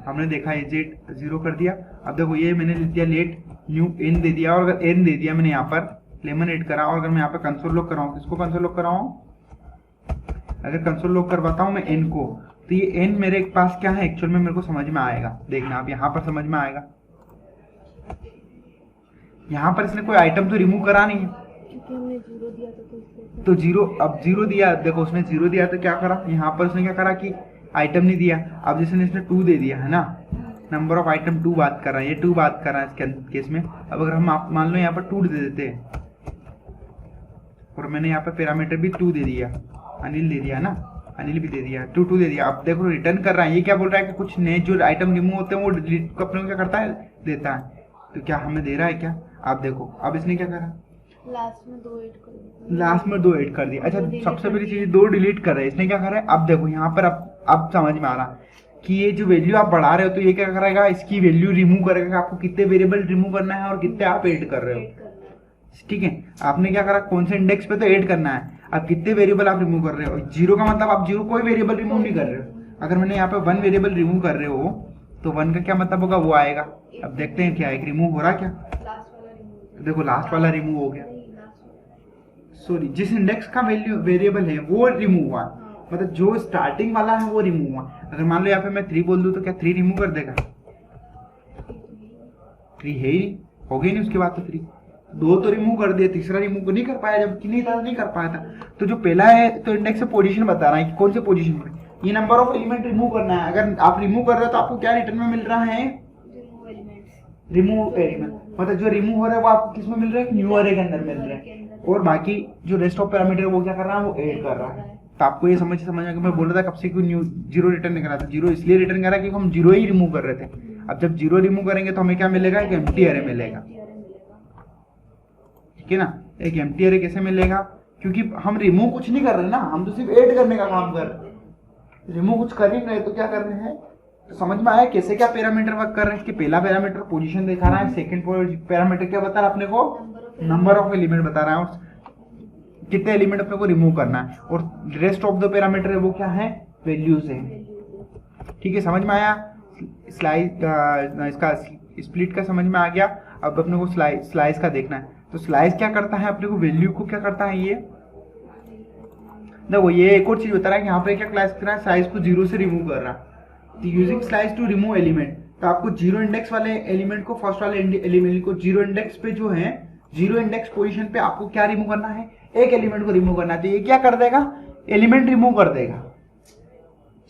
हमने देखा है जेट जीरो कर दिया। अब देखो ये मैंने लिख दिया लेट न्यू एन दे दिया, और अगर एन दे दिया मैंने यहाँ पर लेमन एड करा। और अगर मैं यहाँ पर कंसोल लॉक कराऊँ, किसको कंसोल लॉक कराऊँ, अगर कंसोल लॉक करवाता हूँ मैं एन को, तो ये एन मेरे पास क्या है एक्चुअल में मेरे को समझ में आएगा। देखना आप यहाँ पर समझ में आएगा, यहाँ पर इसने कोई आइटम तो रिमूव करा नहीं है, क्योंकि हमने जीरो दिया था तो इसलिए। तो जीरो, अब जीरो दिया, देखो उसने जीरो दिया तो क्या करा, यहाँ पर उसने क्या करा कि आइटम नहीं दिया। अब जैसे इसने 2 दे दिया है ना, नंबर ऑफ आइटम 2 बात कर रहा है, ये 2 बात कर रहा है इसके केस में। अब अगर हम आप मान लो यहाँ पर 2 दे देते हैं, और मैंने यहाँ पर पैरामीटर भी 2 दे दिया, अनिल दे दिया ना, अनिल भी दे दिया, 2 दे दिया। अब देखो रिटर्न कर रहा है, ये क्या बोल रहा है कि कुछ नए जो आइटम रिमूव होते हैं वो डिलीट को अपने को क्या करता है, देता है। तो क्या हमें दे रहा है क्या, आप देखो अब इसने क्या करा, लास्ट में 2 ऐड कर दिया, लास्ट में 2 ऐड कर दिया। अच्छा सबसे बड़ी चीज 2 डिलीट कर रहा है, इसने क्या करा है, अब देखो यहाँ पर अब समझ में आ रहा कि ये जो वैल्यू आप बढ़ा रहे हो तो ये क्या करेगा, इसकी वैल्यू रिमूव करेगा। आपको कितने वेरिएबल रिमूव करना है और कितने आप ऐड कर रहे हो, ठीक है। आपने क्या करा, कौन से इंडेक्स पे तो ऐड करना है, अब कितने वेरिएबल आप रिमूव कर रहे हो। जीरो का मतलब आप जीरो कोई वेरिएबल रिमूव नहीं कर रहे हो। अगर मैंने यहाँ पे 1 वेरिएबल रिमूव कर रहे हो तो 1 का क्या मतलब होगा, वो आएगा। अब देखते हैं क्या है, रिमूव हो रहा क्या, लास्ट वाला रिमूव। देखो लास्ट वाला रिमूव हो गया, नहीं, लास्ट वाला। सॉरी जिस इंडेक्स का वैल्यू वेरिएबल है वो रिमूव हुआ, मतलब जो स्टार्टिंग वाला है वो रिमूव हुआ। अगर मान लो यहाँ पे मैं 3 बोल दूं तो क्या 3 रिमूव कर देगा, 3 है ही नहीं, हो गई नहीं उसके बाद तो 3, 2 तो रिमूव कर दिया, तीसरा रिमूव नहीं कर पाया, जब नहीं था नहीं कर पाया था। तो जो पहला है तो इंडेक्स से पोजीशन बता रहा है कि कौन से पोजीशन पे ये नंबर ऑफ एलिमेंट रिमूव करना है। अगर आप रिमूव कर रहे हो तो आपको क्या रिटर्न में मिल रहा है, रिमूव एलिमेंट्स। रिमूव एलिमेंट, मतलब जो रिमूव हो रहा है वो आपको किस में मिल रहा है, न्यू अरे के अंदर मिल रहा है। और बाकी जो रेस्ट ऑफ पैरामीटर वो क्या कर रहा है, वो ऐड कर रहा है। तो आपको ये समझ कि मैं बोल रहा था कब से क्यों न्यू जीरो रिटर्न नहीं करा था, जीरो इसलिए रिटर्न करा क्योंकि हम जीरो ही रिमूव कर रहे थे। अब जब जीरो रिमूव करेंगे तो हमें क्या मिलेगा, एक एम्प्टी अरे मिलेगा, ठीक है ना। एक एम्प्टी अरे कैसे मिलेगा, क्योंकि हम रिमूव कुछ नहीं कर रहे ना, हम तो सिर्फ ऐड करने का काम कर रहे हैं। रिमूव कुछ कर ही नहीं तो क्या कर रहे हैं, तो समझ में आया कैसे क्या पैरामीटर वर्क कर रहे हैं। कि पहला पैरामीटर पोजीशन दिखा रहा है, सेकंड पैरामीटर क्या बता रहा है अपने को, नंबर ऑफ एलिमेंट बता रहा है, कितने एलिमेंट अपने को रिमूव करना है। और रेस्ट ऑफ द पैरामीटर है वो क्या है, वैल्यूज है, ठीक है। समझ में आया, स्लाइस इसका स्प्लिट का समझ में आ गया। अब अपने को स्लाइस का देखना है। तो स्लाइस क्या करता है, अपने को वैल्यू को क्या करता है, ये देखो ये एक और चीज बता रहा है कि यहाँ पे क्या क्लास कर रहा है, साइज को 0 से रिमूव कर रहा है। Using slice to remove element तो आपको जीरो इंडेक्स वाले एलिमेंट को, फर्स्ट वाले एलिमेंट को जीरो इंडेक्स पे जो है, जीरो इंडेक्स पोजीशन पे आपको क्या रिमूव करना है, एक एलिमेंट को रिमूव करना है। तो ये क्या कर देगा, एलिमेंट रिमूव कर देगा,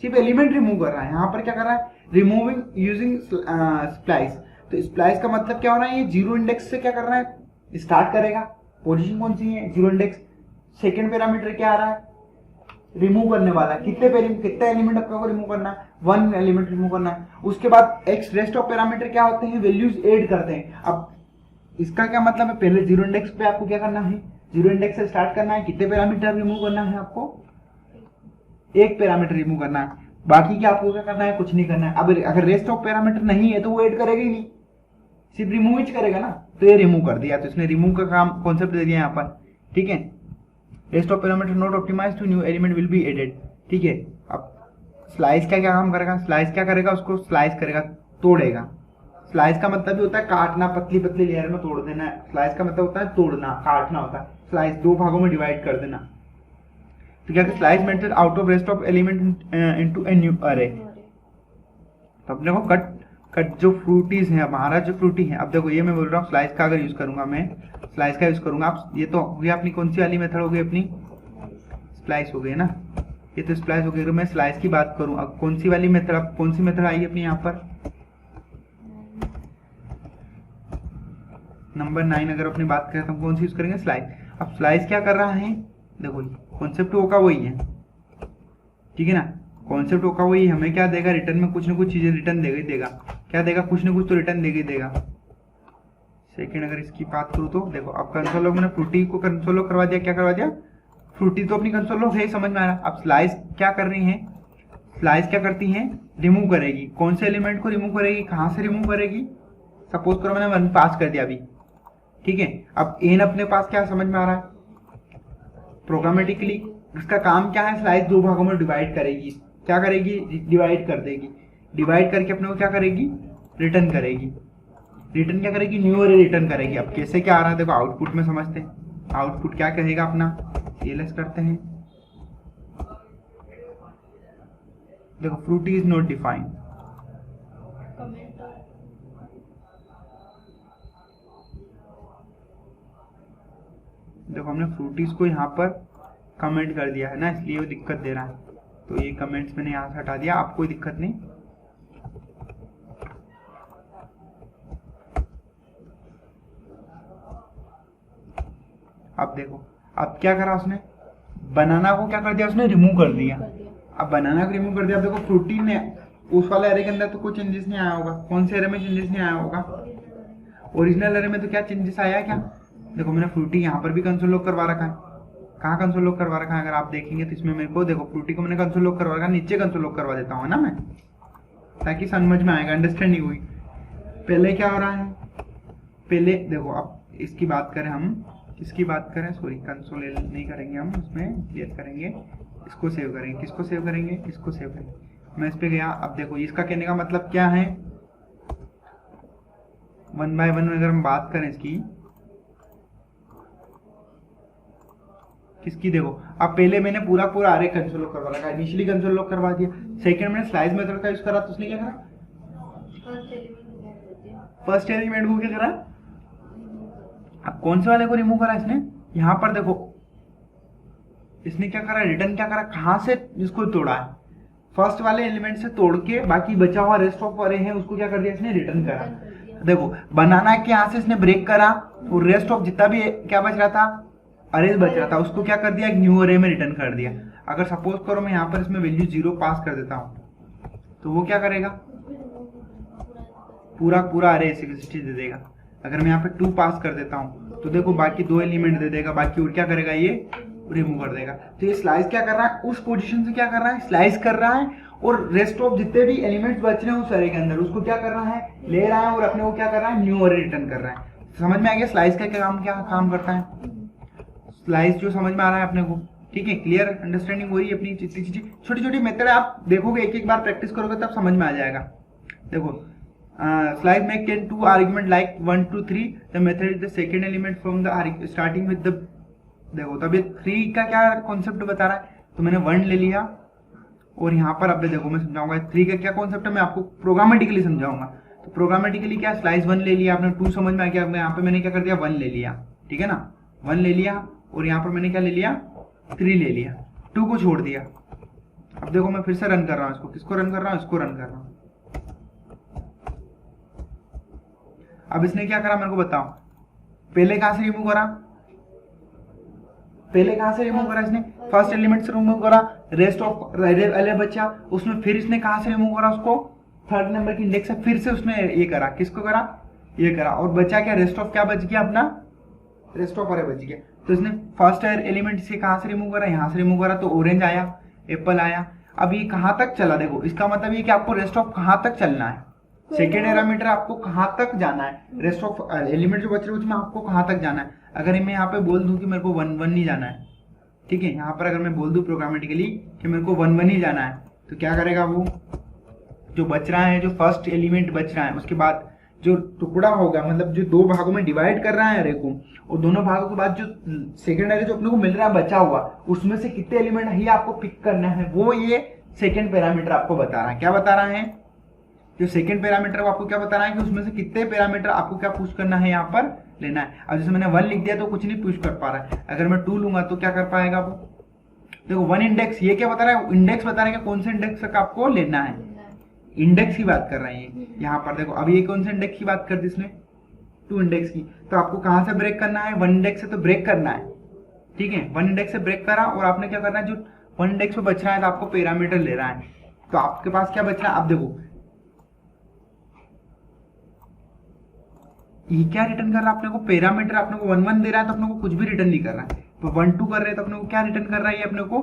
सिर्फ एलिमेंट रिमूव कर रहा है। यहाँ पर क्या कर रहा है, रिमूविंग यूजिंग स्प्लाइस। तो स्प्लाइस का मतलब क्या हो रहा है, ये जीरो इंडेक्स से क्या कर रहा है, स्टार्ट करेगा। पोजीशन कौन सी है, जीरो इंडेक्स। सेकेंड पैरामीटर क्या आ रहा है, रिमूव करने वाला है। कितने एलिमेंट आपको रिमूव करना है, वन एलिमेंट रिमूव करना है। उसके बाद एक्स रेस्ट ऑफ पैरामीटर क्या होते हैं, वैल्यूज ऐड करते हैं। अब इसका क्या मतलब है, पहले जीरो इंडेक्स पे आपको क्या करना है, जीरो इंडेक्स से स्टार्ट करना है। कितने पैरामीटर रिमूव करना है आपको, एक पैरामीटर रिमूव करना है। बाकी क्या आपको क्या करना है, कुछ नहीं करना है। अब अगर रेस्ट ऑफ पैरामीटर नहीं है तो वो ऐड करेगा ही नहीं, सिर्फ रिमूव ही करेगा ना। तो ये रिमूव कर दिया, तो इसने रिमूव का काम कॉन्सेप्ट दे दिया यहाँ पर, ठीक है। Rest of parameter not optimized to new element will be added, ठीक है। अब स्लाइस का क्या काम करेगा, स्लाइस क्या करेगा, उसको स्लाइस करेगा, तोड़ेगा। स्लाइस का मतलब भी होता है काटना, पतली पतली लेयर में तोड़ देना। स्लाइस का मतलब होता है तोड़ना, काटना होता है। स्लाइस दो भागों में डिवाइड कर देना। तो क्या slice method out of rest of element into A new अरे। तो अपने को कट जो फ्रूटीज है, हमारा जो फ्रूटी है, अब देखो ये मैं बोल रहा हूँ स्लाइस का अगर यूज करूंगा, मैं स्लाइस का यूज करूंगा। आप ये तो हो गया अपनी कौन सी वाली मेथड हो गई, अपनी स्लाइस हो गई ना, ये तो स्प्लाइस हो गई। मैं स्लाइस की बात करूं, अब कौन सी वाली मेथड, अब कौन सी मेथड आई अपनी यहाँ पर, नंबर 9 अगर अपनी बात करें तो कौन सी यूज करेंगे, स्लाइस। अब स्लाइस क्या कर रहा है, देखो कॉन्सेप्ट होगा वही है, ठीक है ना। कॉन्सेप्ट होगा वही, हमें क्या देगा, रिटर्न में कुछ ना कुछ चीजें रिटर्न देगा ही देगा। क्या देगा, कुछ ना कुछ तो रिटर्न देगा ही देगा। सेकंड अगर इसकी बात करूँ तो देखो, अब कंसोल लॉग मैंने फ्रूटी को कंसोल लॉग करवा दिया, क्या करवा दिया, फ्रूटी तो अपनी कंसोल लॉग है, समझ में आ रहा। अब स्लाइस क्या कर रही है, स्लाइस क्या करती है, रिमूव करेगी। कौन से एलिमेंट को रिमूव करेगी, कहाँ से रिमूव करेगी। सपोज करो मैंने 1 पास कर दिया अभी, ठीक है। अब एन अपने पास क्या समझ में आ रहा है, प्रोग्रामेटिकली इसका काम क्या है, स्लाइस दो भागों में डिवाइड करेगी। क्या करेगी, डिवाइड कर देगी। डिवाइड करके अपने को क्या करेगी, रिटर्न करेगी। रिटर्न क्या करेगी, न्यू अरे रिटर्न करेगी। अब कैसे क्या आ रहा है देखो, आउटपुट में समझते हैं। आउटपुट क्या कहेगा अपना, CLS करते हैं। देखो फ्रूटी इज नॉट डिफाइंड, देखो हमने फ्रूटीज को यहाँ पर कमेंट कर दिया है ना, इसलिए वो दिक्कत दे रहा है। तो ये कमेंट्स मैंने यहाँ से हटा दिया, आपको कोई दिक्कत नहीं। अब देखो, अब क्या करा उसने, बनाना को क्या कर दिया उसने, रिमूव कर दिया। अब बनाना को रिमूव कर दिया। अब देखो फ्रूटी ने उस वाले एरे के अंदर तो कोई चेंजेस नहीं आया होगा। कौन से एरे में चेंजेस नहीं आया होगा, ओरिजिनल एरे में तो क्या चेंजेस आया क्या। देखो मैंने फ्रूटी यहाँ पर भी कंसोल लॉग करवा रखा है। कहाँ कंसोल लॉग करवा रखा है, अगर आप देखेंगे तो इसमें मेरे को देखो फ्रूटी को मैंने कंसोल लॉग करवा रखा है, नीचे कंसोल लॉग करवा देता हूँ ना मैं, ताकि समझ में आएगा, अंडरस्टैंडिंग हुई। पहले क्या हो रहा है, पहले देखो अब इसकी बात करें हम, किसकी बात करें, सॉरी कंसोल नहीं करेंगे हम, उसमें क्लियर करेंगे, इसको सेव करेंगे। किसको सेव करेंगे, इसको सेव करेंगे। मैं इस पे गया। अब देखो इसका कहने का मतलब क्या है, 1 बाय 1 अगर हम बात करें इसकी, किसकी, देखो अब पहले मैंने पूरा अरे कंसोल लॉग करवा रखा है, इनिशियली कंसोल लॉग करवा दिया। सेकंड मैंने स्लाइस मेथड का यूज करा, तो उसने क्या करा, फर्स्ट एलिमेंट को क्या करा, अब कौन से वाले को रिमूव करा इसने, यहाँ पर देखो इसने क्या करा, रिटर्न क्या करा, कहाँ से इसको तोड़ा है, फर्स्ट वाले एलिमेंट से तोड़ के बाकी बचा हुआ रेस्ट ऑफ अरे है उसको क्या कर दिया इसने, रिटर्न करा। देखो बनाना के यहाँ से इसने ब्रेक करा, और रेस्ट ऑफ जितना भी क्या बच रहा था, अरेज बच रहा था, उसको क्या कर दिया, एक न्यू अरे में रिटर्न कर दिया। अगर सपोज करो मैं यहाँ पर इसमें वैल्यू 0 पास कर देता हूँ, तो वो क्या करेगा, पूरा अरे 60 दे देगा। अगर मैं यहाँ पे 2 पास कर देता हूँ तो देखो बाकी 2 एलिमेंट दे देगा, बाकी और क्या करेगा, ये रिमूव कर देगा। तो ये स्लाइस क्या कर रहा है, उस पोजीशन से क्या कर रहा है, स्लाइस कर रहा है, और रेस्ट ऑफ जितने भी एलिमेंट्स बच रहे हैं उस अरे के अंदर उसको क्या कर रहा है, ले रहा है, और अपने को क्या कर रहा है, न्यू अरे रिटर्न कर रहा है। समझ में आ गया स्लाइस का क्या काम करता है, स्लाइस जो समझ में आ रहा है अपने को, ठीक है, क्लियर अंडरस्टैंडिंग हो रही है अपनी। जितनी चीजें छोटी छोटी मेथड आप देखोगे, एक बार प्रैक्टिस करोगे तब समझ में आ जाएगा। देखो स्लाइस में can 2 argument like 1 to 3, the method is the second element from the starting with the, देखो तब ये 3 का क्या कॉन्सेप्ट बता रहा है, तो मैंने 1 ले लिया, और यहाँ पर अब देखो मैं समझाऊंगा 3 का क्या कॉन्सेप्ट है, मैं आपको प्रोग्रामेटिकली समझाऊंगा। तो प्रोग्रामेटिकली क्या, स्लाइस 1 ले लिया आपने, 2 समझ में आ गया, यहाँ पे मैंने क्या कर दिया 1 ले लिया, ठीक है ना, 1 ले लिया, और यहाँ पर मैंने क्या ले लिया 3 ले लिया, 2 को छोड़ दिया। अब देखो मैं फिर से रन कर रहा हूँ इसको, किसको रन कर रहा हूँ, इसको रन कर रहा हूँ। अब इसने क्या करा मेरे को बताओ, पहले कहां से रिमूव करा, पहले कहां से रिमूव करा इसने, फर्स्ट एलिमेंट से रिमूव करा, रेस्ट ऑफ अरे बच्चा, उसमें फिर इसने कहां से रिमूव करा उसको, थर्ड नंबर की इंडेक्स से फिर से उसने ये करा, किसको करा, ये करा, और बचा क्या, रेस्ट ऑफ क्या बच गया अपना, रेस्ट ऑफ अरे बच गया। तो इसने फर्स्ट एलिमेंट से कहां से रिमूव करा, यहां से रिमूव करा, तो ऑरेंज आया, एप्पल आया। अब ये कहां तक चला, देखो इसका मतलब ये कि आपको रेस्ट ऑफ कहां तक चलना है, सेकेंड पैरामीटर आपको कहां तक जाना है, रेस्ट ऑफ एलिमेंट जो बच रहे हैं उसमें आपको कहां तक जाना है। अगर मैं यहाँ पे बोल दूं कि मेरे को 1 1 नहीं जाना है, ठीक है, यहाँ पर अगर मैं बोल दूं प्रोग्रामेटिकली कि मेरे को 1 1 ही जाना है, तो क्या करेगा वो, जो बच रहा है, जो फर्स्ट एलिमेंट बच रहा है, उसके बाद जो टुकड़ा होगा, मतलब जो 2 भागों में डिवाइड कर रहा है अरे को, और दोनों भागों के बाद जो सेकेंड अरे जो अपने को मिल रहा है बचा हुआ, उसमें से कितने एलिमेंट ही आपको पिक करना है, वो ये सेकेंड पैरामीटर आपको बता रहा है। क्या बता रहा है, जो सेकंड पैरामीटर आपको क्या बता रहा है कि उसमें से कितने पैरामीटर आपको क्या पुश करना है, यहाँ पर लेना है। अब जैसे मैंने 1 लिख दिया तो कुछ नहीं पुश कर पा रहा है, अगर मैं 2 लूंगा तो क्या कर पाएगा वो, देखो 1 इंडेक्स, ये क्या बता रहा है, इंडेक्स बता रहा है कि कौन से इंडेक्स तक आपको लेना है, इंडेक्स की बात कर रहे हैं यहाँ पर। देखो अब ये कौन से इंडेक्स की बात कर दी इसने, 2 इंडेक्स की, तो आपको कहां से ब्रेक करना है, 1 इंडेक्स से तो ब्रेक करना है, ठीक है, 1 इंडेक्स से ब्रेक करा, और आपने क्या करना है, जो 1 इंडेक्स पे बच रहा है तो आपको पैरामीटर ले रहा है, तो आपके पास क्या बच रहा है, अब देखो ये क्या रिटर्न कर रहा है अपने को, पैरामीटर अपने को 1 1 दे रहा है तो अपने को कुछ भी रिटर्न नहीं कर रहा है, तो 1 2 कर रहे हैं तो अपने को क्या रिटर्न कर रहा है, ये अपने को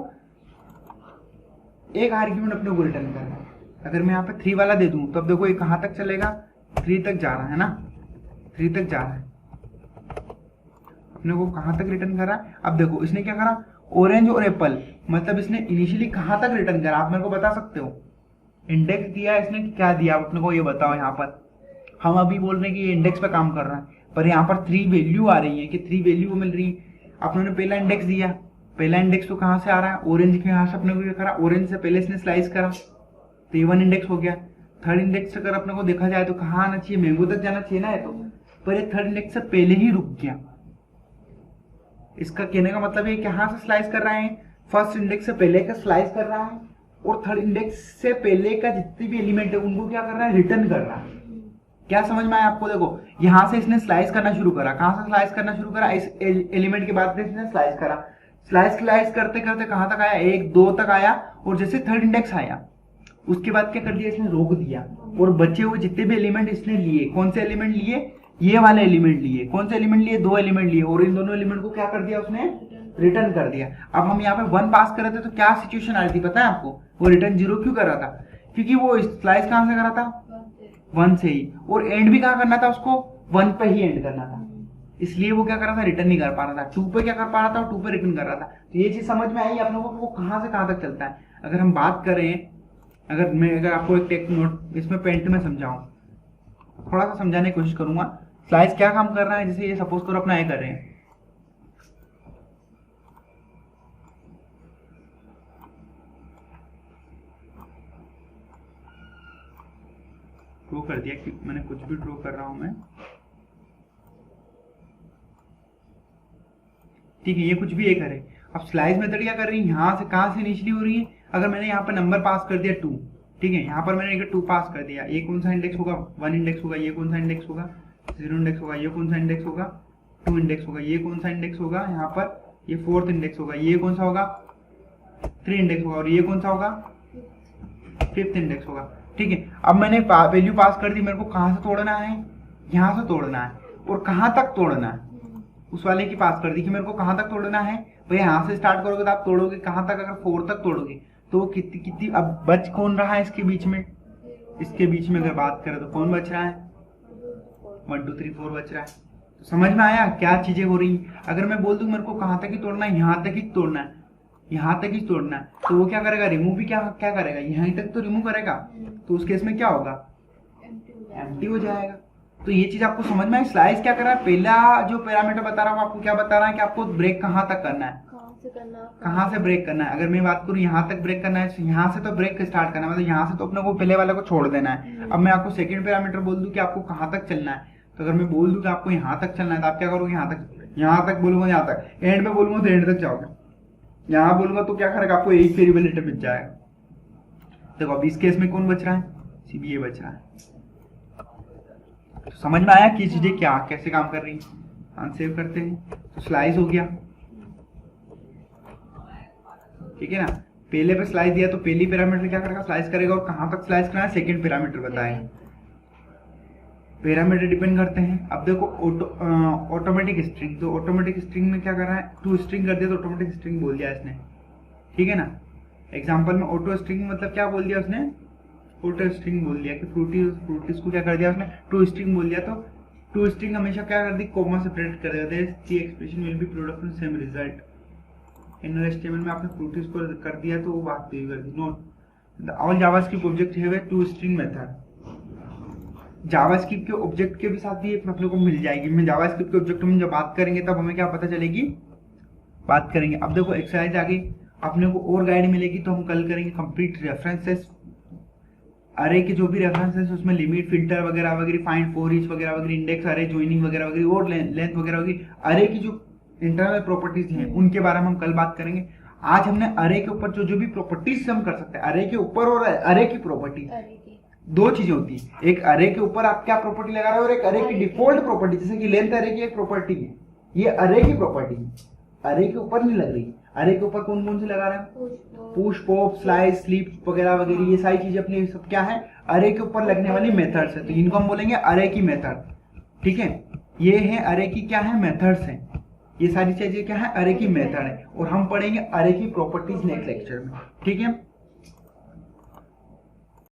एक आर्ग्यूमेंट अपने को रिटर्न कर रहा है। अगर मैं यहाँ पे 3 वाला दे दूं तो अब देखो ये कहां तक चलेगा, 3 तक जा रहा है ना, 3 तक जा रहा है, अपने को कहां तक रिटर्न कर रहा है। अब देखो इसने क्या करा, ऑरेंज और एप्पल, मतलब इसने इनिशियली कहां तक रिटर्न करा, आप मेरे को बता सकते हो, इंडेक्स दिया इसने, क्या दिया अपने को ये बताओ। यहाँ पर हम अभी बोल रहे हैं कि ये इंडेक्स पे काम कर रहा है, पर यहाँ पर 3 वैल्यू आ रही है कि 3 वैल्यू मिल रही है। अपने ने पहला इंडेक्स दिया, पहला इंडेक्स तो कहाँ से आ रहा है, ऑरेंज के यहाँ से अपने को ये करा, ऑरेंज से पहले इसने स्लाइस करा तो ये 1 इंडेक्स हो गया। थर्ड इंडेक्स अगर अपने को देखा जाए तो कहाँ आना चाहिए, मैंगो तक जाना चाहिए ना, है तो, पर ये थर्ड इंडेक्स से पहले ही रुक गया। इसका कहने का मतलब ये कहाँ से स्लाइस कर रहा है, फर्स्ट इंडेक्स से पहले का स्लाइस कर रहा है, और थर्ड इंडेक्स से पहले का जितने भी एलिमेंट है उनको क्या कर रहा है, रिटर्न कर रहा है। क्या समझ में आया आपको, देखो यहां से इसने स्लाइस करना शुरू करा, कहां से स्लाइस करना शुरू करा, इस एलिमेंट के बाद इसने स्लाइस करा, स्लाइस करते करते कहां तक आया, 1 2 तक आया, और जैसे थर्ड इंडेक्स आया उसके बाद क्या कर दिया इसने, रोक दिया, और बचे हुए जितने भी एलिमेंट इसने लिए, कौन से एलिमेंट लिए, ये वाले एलिमेंट लिए, कौन से एलिमेंट लिए, 2 एलिमेंट लिए, और इन दोनों एलिमेंट को क्या कर दिया उसने, रिटर्न कर दिया। अब हम यहाँ पे 1 पास कर रहे थे तो क्या सिचुएशन आ रही थी पता है आपको, वो रिटर्न 0 क्यों कर रहा था, क्योंकि वो स्लाइस कहां से कर रहा था, 1 से ही, और एंड भी कहां करना था उसको, 1 पे ही एंड करना था, इसलिए वो क्या कर रहा था, रिटर्न नहीं कर पा रहा था। 2 पे क्या कर पा रहा था, 2 पे रिटर्न कर रहा था। तो ये चीज समझ में आई अपने को, वो कहां से कहां तक चलता है। अगर हम बात करें, अगर आपको एक टेक नोट इसमें पेंट में समझाऊं, थोड़ा सा समझाने की कोशिश करूंगा, स्लाइस क्या काम कर रहा है, जैसे ये सपोज करो अपना ये कर रहे हैं, ड्रॉ कर दिया कि मैंने कुछ भी ड्रॉ कर रहा हूं मैं, ठीक है, ये कुछ भी ये करे। अब स्लाइस मेथड क्या कर रही है, यहाँ से कहाँ से इनिशियली हो रही है, अगर मैंने यहाँ पर नंबर पास कर दिया 2, ठीक है, यहाँ पर मैंने 2 पास कर दिया, ये कौन सा इंडेक्स होगा, 1 इंडेक्स होगा, ये कौन सा इंडेक्स होगा, 0 इंडेक्स होगा, ये कौन सा इंडेक्स होगा, 2 इंडेक्स होगा, ये कौन सा इंडेक्स होगा, यहाँ पर ये 4th इंडेक्स होगा, ये कौन सा होगा, 3 इंडेक्स होगा, और ये कौन सा होगा, 5th इंडेक्स होगा, ठीक है। अब मैंने वैल्यू पास कर दी, मेरे को कहाँ से तोड़ना है, यहाँ से तोड़ना है, और कहाँ तक तोड़ना है, उस वाले की पास कर दी कि मेरे को कहाँ तक तोड़ना है, भाई यहाँ से स्टार्ट करोगे तो आप तोड़ोगे कहाँ तक, अगर 4 तक तोड़ोगे तो वो कितनी अब बच कौन रहा है इसके बीच में, इसके बीच में अगर बात करें तो कौन बच रहा है, 1 2 3 4 बच रहा है। तो समझ में आया क्या चीजें हो रही। अगर मैं बोल दूं मेरे को कहाँ तक ही तोड़ना है, यहाँ तक ही तोड़ना है, यहाँ तक ही तोड़ना है, तो वो क्या करेगा, रिमूव भी क्या करेगा, यहीं तक तो रिमूव करेगा, तो उस केस में क्या होगा, एम्प्टी हो जाएगा। तो ये चीज आपको समझ में आई। स्लाइस क्या कर रहा है, पहला जो पैरामीटर बता रहा हूँ आपको क्या बता रहा है कि आपको ब्रेक कहाँ तक करना है, से करना है, कहाँ से ब्रेक करना है। अगर मैं बात करूँ यहाँ तक ब्रेक करना है, तो यहाँ से तो ब्रेक स्टार्ट करना है, मतलब यहाँ से तो अपने को पहले वाले को छोड़ देना है। अब मैं आपको सेकंड पैरामीटर बोल दूं कि आपको कहाँ तक चलना है, तो अगर मैं बोल दूं कि आपको यहाँ तक चलना है तो आप क्या करोगे, यहाँ तक बोलूंगा, यहाँ तक एंड में बोलूंगा तो एंड तक जाओगे। यहाँ बोलूंगा तो क्या करेगा, आपको एक वेरिएबल मिल जाएगा। देखो अब इस केस में कौन बच रहा है, सिर्फ ये बच रहा है। तो समझ में आया कि चीजें क्या कैसे काम कर रही है। सेव करते हैं तो स्लाइस हो गया, ठीक है ना। पहले पे स्लाइस दिया तो पहली पैरामीटर क्या करेगा, स्लाइस करेगा, और कहां तक स्लाइस करना है सेकंड पैरामीटर बताएगा। पैरामीटर डिपेंड करते हैं। अब देखो ऑटोमेटिक स्ट्रिंग, तो ऑटोमेटिक स्ट्रिंग में क्या कर रहा है, टू स्ट्रिंग कर दिया तो ऑटोमेटिक स्ट्रिंग बोल दिया इसने, ठीक है ना। एग्जांपल में ऑटो स्ट्रिंग मतलब क्या बोल दिया उसने, ऑटो स्ट्रिंग बोल दिया कि फ्रूटीज को क्या कर दिया उसने, टू स्ट्रिंग बोल दिया। तो टू स्ट्रिंग हमेशा क्या कर दी, कोमा सेपरेट कर देते हैं, the expression will be product of same result. Inner HTML में आपने फ्रूटीज को कर दिया तो वो बात भी कर दी। Note all JavaScript object have a to string method. JavaScript के ऑब्जेक्ट के भी साथ भी एक अपने को मिल जाएगी। मैं जावास्क्रिप्ट के ऑब्जेक्ट में जब बात करेंगे तब हमें क्या पता चलेगी, बात करेंगे। अब देखो एक्सरसाइज आ गई, अपने को और गाइड मिलेगी तो हम कल करेंगे कंप्लीट रेफरेंसेस। अरे के जो भी रेफरेंसेस उसमें लिमिट, फिल्टर वगैरह वगैरह, फाइंड, फॉर ईच वगैरह वगैरह, इंडेक्स अरे, ज्वाइनिंग वगैरह वगैरह, और लेंथ वगैरह वगैरह, अरे की जो इंटरनल प्रॉपर्टीज हैं उनके बारे में हम कल बात करेंगे। आज हमने अरे के ऊपर जो भी प्रॉपर्टीज हम कर सकते हैं, अरे के ऊपर और अरे की प्रॉपर्टी, दो चीजें होती है। एक अरे के ऊपर आप क्या प्रॉपर्टी लगा रहे हो, और एक अरे की डिफॉल्ट प्रॉपर्टी, जैसे कि लेंथ अरे की एक प्रॉपर्टी है, ये अरे की प्रॉपर्टी है, अरे के ऊपर नहीं लग रही। अरे के ऊपर कौन कौन से लगा रहे हैं, पुश, पॉप, स्लाइस, स्लीप वगैरह वगैरह, ये सारी चीजें अपनी सब क्या है, अरे के ऊपर लगने वाली मेथड्स है। तो इनको हम बोलेंगे अरे की मेथड, ठीक है। ये है अरे की क्या है, मेथड्स हैं। ये सारी चीजें क्या है, अरे की मेथड है। और हम पढ़ेंगे अरे की प्रॉपर्टीज नेक्स्ट लेक्चर में, ठीक है।